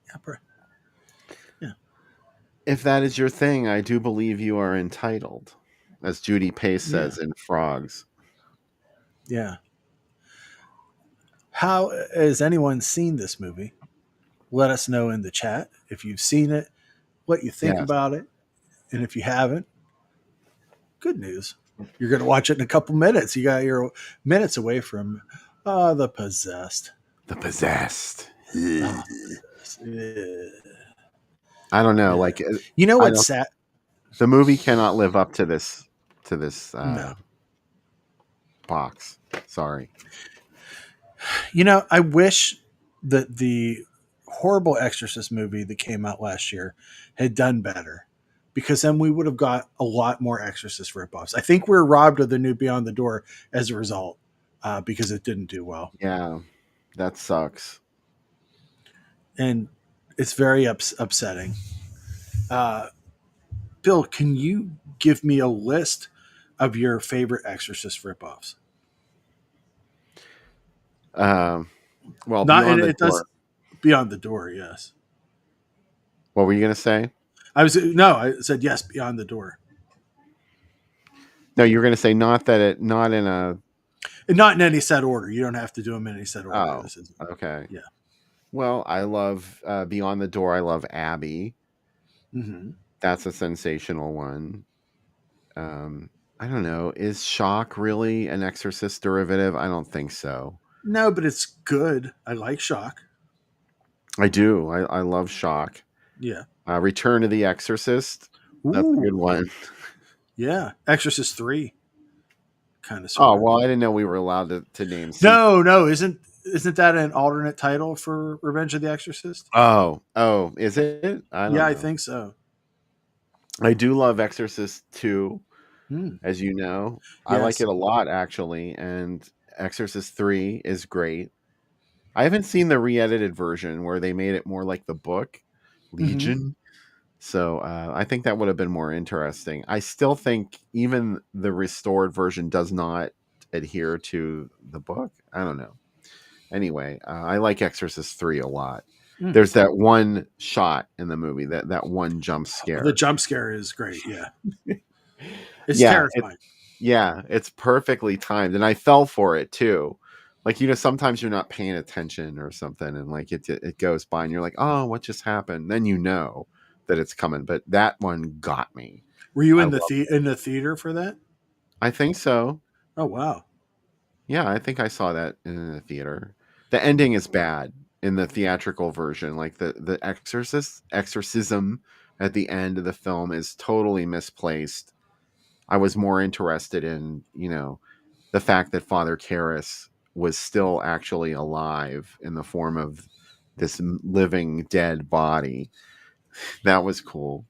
Yeah, bro. Yeah. if that is your thing, I do believe you are entitled, as Judy Pace says in Frogs. Yeah. How has anyone seen this movie? Let us know in the chat if you've seen it, what you think about it, and if you haven't, good news. You're going to watch it in a couple minutes. You got your minutes away from The Possessed. The Possessed. Yeah. I don't know. Like, you know what's sad? The movie cannot live up to this No. box. Sorry. I wish that the horrible Exorcist movie that came out last year had done better, because then we would have got a lot more Exorcist ripoffs. I think we were robbed of the new Beyond the Door as a result, because it didn't do well. Yeah, that sucks. And it's very upsetting. Bill, can you give me a list of your favorite Exorcist ripoffs? Well, Not Beyond the it Door. does Beyond the Door, yes. What were you going to say? I said yes, Beyond the Door. No, you were going to say not in any set order. You don't have to do them in any set order. Oh, okay. Yeah. Well, I love Beyond the Door. I love Abby. Mm-hmm. That's a sensational one. I don't know. Is Shock really an Exorcist derivative? I don't think so. No, but it's good. I like Shock. I do. I love Shock. Yeah. Return of the Exorcist. That's a good one. Yeah. Exorcist 3. Kind of. Oh, well, I didn't know we were allowed to name. No. Isn't that an alternate title for Revenge of the Exorcist? Oh, is it? I don't know. I think so. I do love Exorcist 2, as you know. I like it a lot, actually. And Exorcist 3 is great. I haven't seen the re-edited version where they made it more like the book, Legion. Mm-hmm. So I think that would have been more interesting. I still think even the restored version does not adhere to the book. I don't know. Anyway, I like Exorcist 3 a lot. There's that one shot in the movie, that one jump scare. The jump scare is great, yeah. It's terrifying. It's perfectly timed. And I fell for it too. Like, sometimes you're not paying attention or something, and like it goes by and you're like, oh, what just happened? Then you know that it's coming. But that one got me. Were you in the theater for that? I think so. Oh, wow. Yeah, I think I saw that in the theater. The ending is bad in the theatrical version. Like the exorcism at the end of the film is totally misplaced. I was more interested in, the fact that Father Karras was still actually alive in the form of this living dead body. That was cool.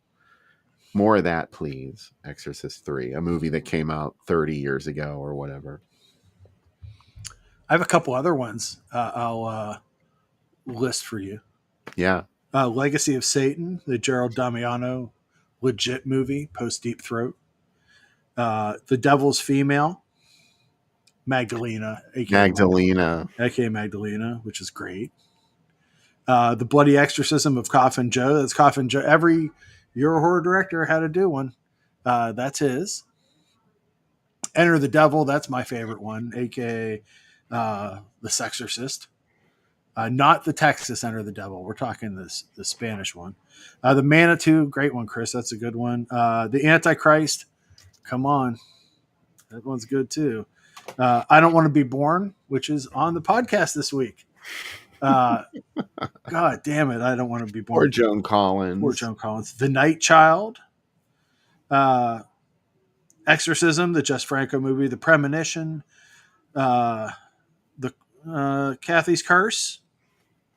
More of that, please. Exorcist 3, a movie that came out 30 years ago or whatever. I have a couple other ones I'll list for you. Yeah. Legacy of Satan, the Gerald Damiano legit movie, post Deep Throat. The Devil's Female, Magdalena, aka Magdalena, which is great. The Bloody Exorcism of Coffin Joe. That's Coffin Joe. Every Euro horror director had to do one. That's his. Enter the Devil. That's my favorite one, aka The Sexorcist. Not the Texas Enter the Devil. We're talking the Spanish one. The Manitou, great one, Chris. That's a good one. The Antichrist, come on, that one's good too. I Don't Want to Be Born, which is on the podcast this week. God damn it, I Don't Want to Be Born. Poor Joan Collins. The Night Child. Exorcism, the Jess Franco movie. The Premonition. The Kathy's Curse.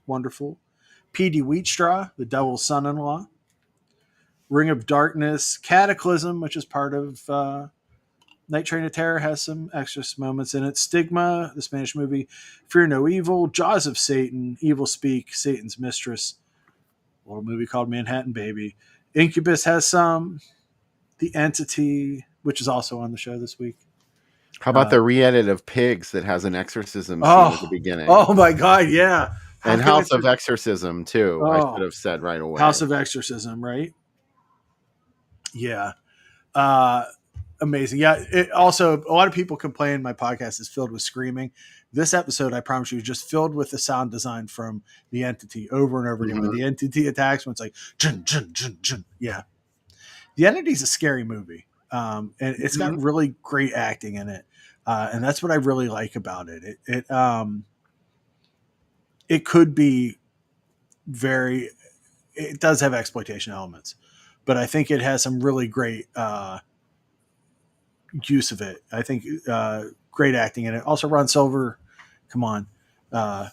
Wonderful. P.D. Wheatstraw, The Devil's Son-in-Law. Ring of Darkness. Cataclysm, which is part of Night Train to Terror, has some exorcist moments in it. Stigma, the Spanish movie. Fear No Evil. Jaws of Satan. Evil Speak. Satan's Mistress. A little movie called Manhattan Baby. Incubus has some. The Entity, which is also on the show this week. How about the re-edit of Pigs that has an exorcism scene at the beginning? Oh my God, yeah. And House of Exorcism too. I should have said right away. House of Exorcism, right? Yeah. Amazing. Yeah. Also, a lot of people complain my podcast is filled with screaming. This episode, I promise you, is just filled with the sound design from The Entity over and over again. When The Entity attacks, when it's like, jun, jun, jun, jun. Yeah. The Entity is a scary movie. And it's got really great acting in it. And that's what I really like about it. It could be it does have exploitation elements, but I think it has some really great use of it. I think great acting in it. Also, Ron Silver, come on. What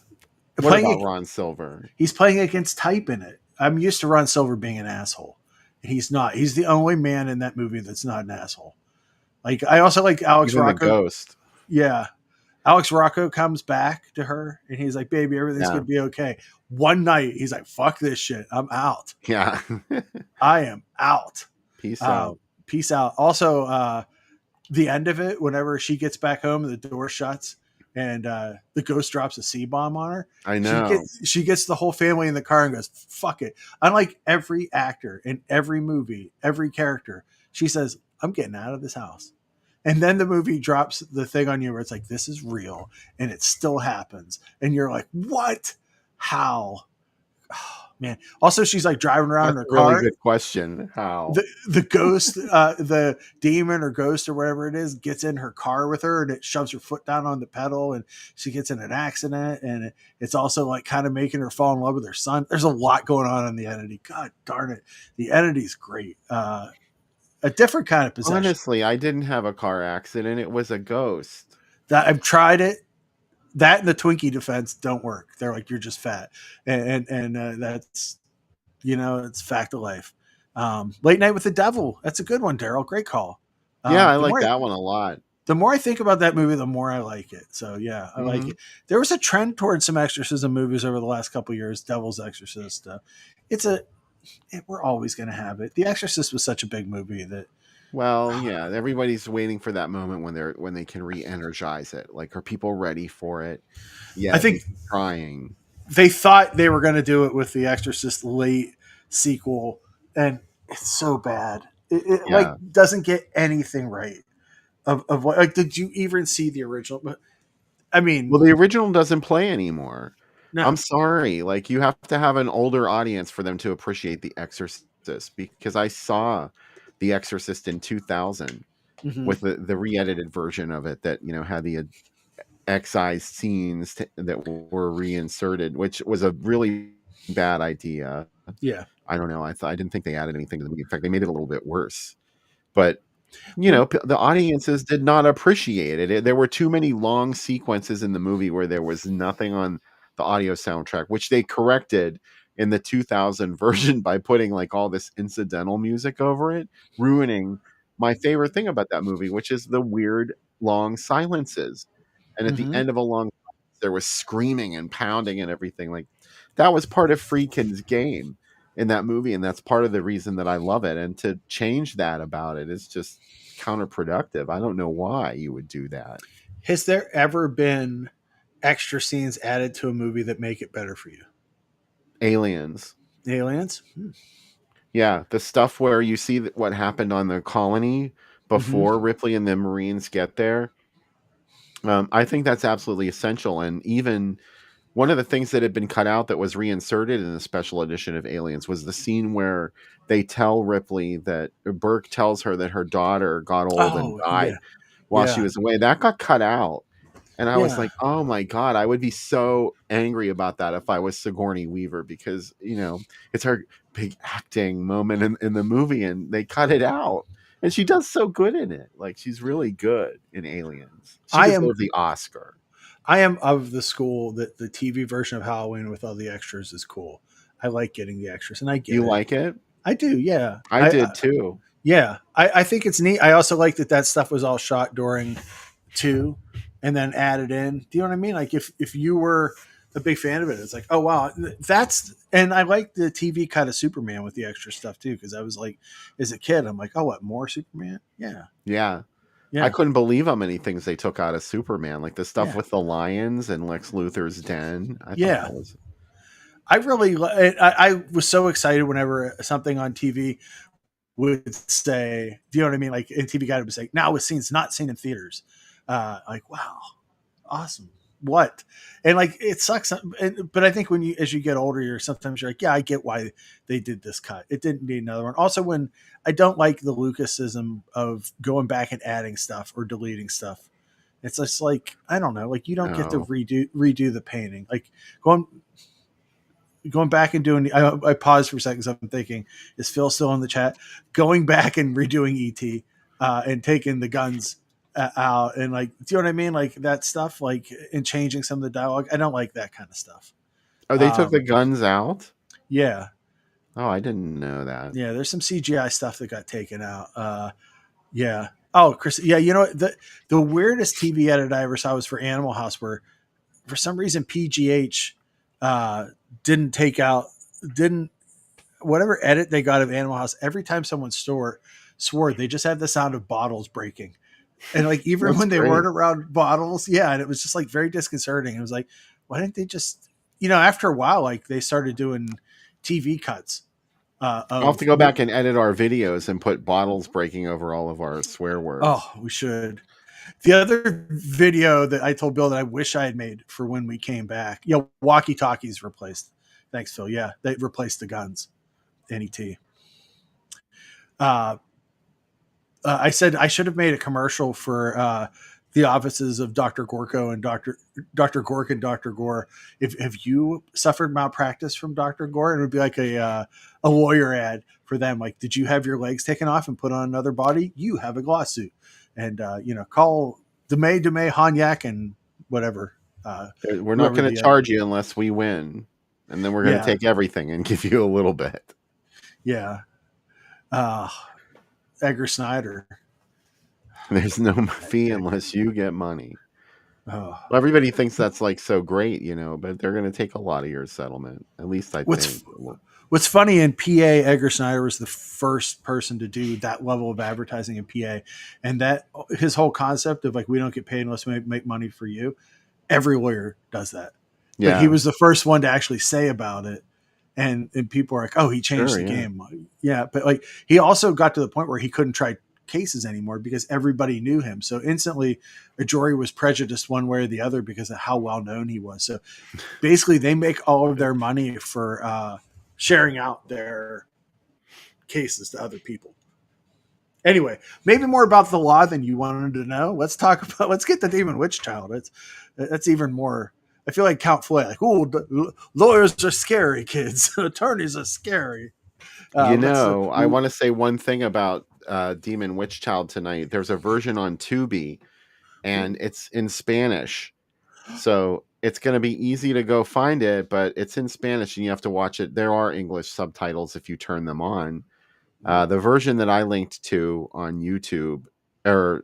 about Ron Silver? He's playing against type in it. I'm used to Ron Silver being an asshole. He's not. He's the only man in that movie that's not an asshole. Like, I also like Alex Rocco. Ghost. Yeah. Alex Rocco comes back to her and he's like, baby, everything's going to be okay. One night, he's like, fuck this shit. I'm out. Yeah. I am out. Peace out. Peace out. Also, the end of it, whenever she gets back home, the door shuts and the ghost drops a C-bomb on her. I know. She gets the whole family in the car and goes, fuck it. Unlike every actor in every movie, every character, she says, I'm getting out of this house. And then the movie drops the thing on you where it's like, this is real. And it still happens. And you're like, what? How? Oh, man. Also, she's like driving around in her car. Really good question. How? The ghost, the demon or ghost or whatever it is, gets in her car with her and it shoves her foot down on the pedal and she gets in an accident. And it's also like kind of making her fall in love with her son. There's a lot going on in The Entity. God darn it. The Entity's great. A different kind of possession. Honestly, I didn't have a car accident. It was a ghost. I've tried it. That and the Twinkie defense don't work. They're like, you're just fat. And that's, it's fact of life. Late Night with the Devil. That's a good one, Daryl. Great call. Yeah, I like that one a lot. The more I think about that movie, the more I like it. So yeah, I like it. There was a trend towards some exorcism movies over the last couple of years. Devil's Exorcist. We're always going to have it. The Exorcist was such a big movie that. Well, yeah, everybody's waiting for that moment when they can re-energize it. Like, are people ready for it? Yeah, I think trying. They thought they were going to do it with the Exorcist late sequel, and it's so bad. It like doesn't get anything right. Of what? Like, did you even see the original? But I mean, well, the original doesn't play anymore. No. I'm sorry. Like, you have to have an older audience for them to appreciate The Exorcist, because I saw The Exorcist in 2000 with the re-edited version of it that, had the excised scenes that were reinserted, which was a really bad idea. Yeah. I don't know. I didn't think they added anything to the movie. In fact, they made it a little bit worse. But The audiences did not appreciate it. There were too many long sequences in the movie where there was nothing on the audio soundtrack, which they corrected in the 2000 version by putting like all this incidental music over it, ruining my favorite thing about that movie, which is the weird long silences. And at the Mhm. end of a long silence, there was screaming and pounding and everything. Like that was part of Friedkin's game in that movie, and that's part of the reason that I love it. And to change that about it is just counterproductive. I don't know why you would do that. Has there ever been extra scenes added to a movie that make it better for you? Aliens. Aliens? Yeah, the stuff where you see what happened on the colony before Ripley and the Marines get there. I think that's absolutely essential. And even one of the things that had been cut out that was reinserted in the special edition of Aliens was the scene where they tell Ripley that Burke tells her that her daughter got old and Oh, died yeah. while she Yeah. was away. That got cut out. And I was Yeah. like, oh my God, I would be so angry about that if I was Sigourney Weaver, because, it's her big acting moment in the movie and they cut it out. And she does so good in it. Like, she's really good in Aliens. She deserved the Oscar. I am of the school that the TV version of Halloween with all the extras is cool. I like getting the extras, and I get You it. like it? I do, yeah. I did too. Yeah. I think it's neat. I also like that stuff was all shot during 2 and then added in. Do you know what I mean? Like if you were a big fan of it, it's like, oh wow, and I like the TV cut of Superman with the extra stuff too, because I was like, as a kid, I'm like, oh, what, more Superman? Yeah. Yeah. Yeah. I couldn't believe how many things they took out of Superman, like the stuff Yeah. with the lions and Lex Luthor's den. I thought that was... I really, I was so excited whenever something on TV would say, do you know what I mean? Like in TV Guide would say, now with scenes not seen in theaters. Like, wow, awesome. What? And like, it sucks. But I think as you get older, sometimes you're like, yeah, I get why they did this cut. It didn't need another one. Also, when I don't like the Lucasism of going back and adding stuff or deleting stuff. It's just like, I don't know, like you don't get to redo the painting. Like going back and doing, I paused for a second. So I'm thinking, is Phil still in the chat? Going back and redoing ET and taking the guns out and like, do you know what I mean? Like that stuff, like, and changing some of the dialogue. I don't like that kind of stuff. Oh, they took the guns out? Yeah. Oh, I didn't know that. Yeah, there's some CGI stuff that got taken out. Yeah. Oh, Chris. Yeah, you know what? The weirdest TV edit I ever saw was for Animal House, where for some reason PGH didn't whatever edit they got of Animal House. Every time someone swore, they just had the sound of bottles breaking, and like even when they weren't around bottles, yeah, and it was just like very disconcerting. It was like, why didn't they just, after a while, like they started doing TV cuts. I'll have to go back and edit our videos and put bottles breaking over all of our swear words. Oh, we should. The other video that I told Bill that I wish I had made for when we came back, walkie-talkies replaced. Thanks, Phil. Yeah, they replaced the guns. NET. I said I should have made a commercial for the offices of Dr. Gorko and Dr. Gork and Dr. Gore. If you suffered malpractice from Dr. Gore, it would be like a lawyer ad for them. Like, did you have your legs taken off and put on another body? You have a lawsuit. And, call Demay Hanyak and whatever. We're not going to charge you unless we win. And then we're going to take everything and give you a little bit. Yeah. Edgar Snyder. There's no fee unless you get money. Oh. Well, everybody thinks that's like so great, but they're going to take a lot of your settlement. At least I think. What's funny, in PA, Edgar Snyder was the first person to do that level of advertising in PA. And that his whole concept of like, we don't get paid unless we make money for you. Every lawyer does that. Yeah. Like, he was the first one to actually say about it. And people are like, oh, he changed the game. Yeah. But like, he also got to the point where he couldn't try cases anymore because everybody knew him. So instantly a jury was prejudiced one way or the other because of how well known he was. So basically they make all of their money for sharing out their cases to other people. Anyway, maybe more about the law than you wanted to know. Let's get the Demon Witch Child. That's even more. I feel like Count Floyd, like, oh, lawyers are scary, kids. Attorneys are scary. I want to say one thing about Demon Witch Child tonight. There's a version on Tubi, and it's in Spanish. So it's going to be easy to go find it, but it's in Spanish and you have to watch it. There are English subtitles if you turn them on. The version that I linked to on YouTube or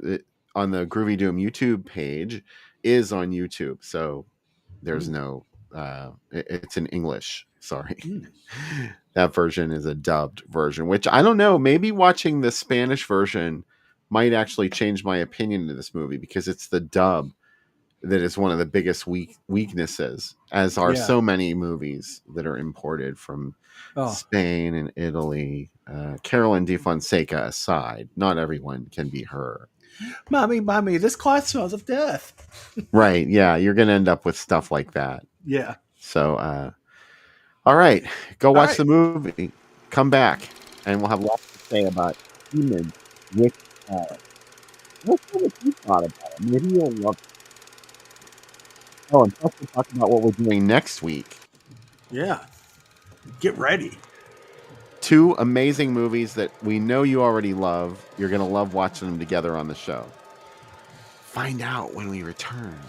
on the Groovy Doom YouTube page is on YouTube. So there's no, it's in English. Sorry. That version is a dubbed version, which I don't know. Maybe watching the Spanish version might actually change my opinion of this movie because it's the dub that is one of the biggest weaknesses, as are so many movies that are imported from Spain and Italy. Carolyn de Fonseca aside, not everyone can be her. Mommy, this cloth smells of death. Right. Yeah. You're going to end up with stuff like that. Yeah. So, all right. Go watch the movie. Come back. And we'll have lots to say about Demon Witch Child. What's what you thought about it? Maybe you'll love it. Oh, and plus we'll talk about what we're doing next week. Yeah. Get ready. 2 amazing movies that we know you already love. You're going to love watching them together on the show. Find out when we return.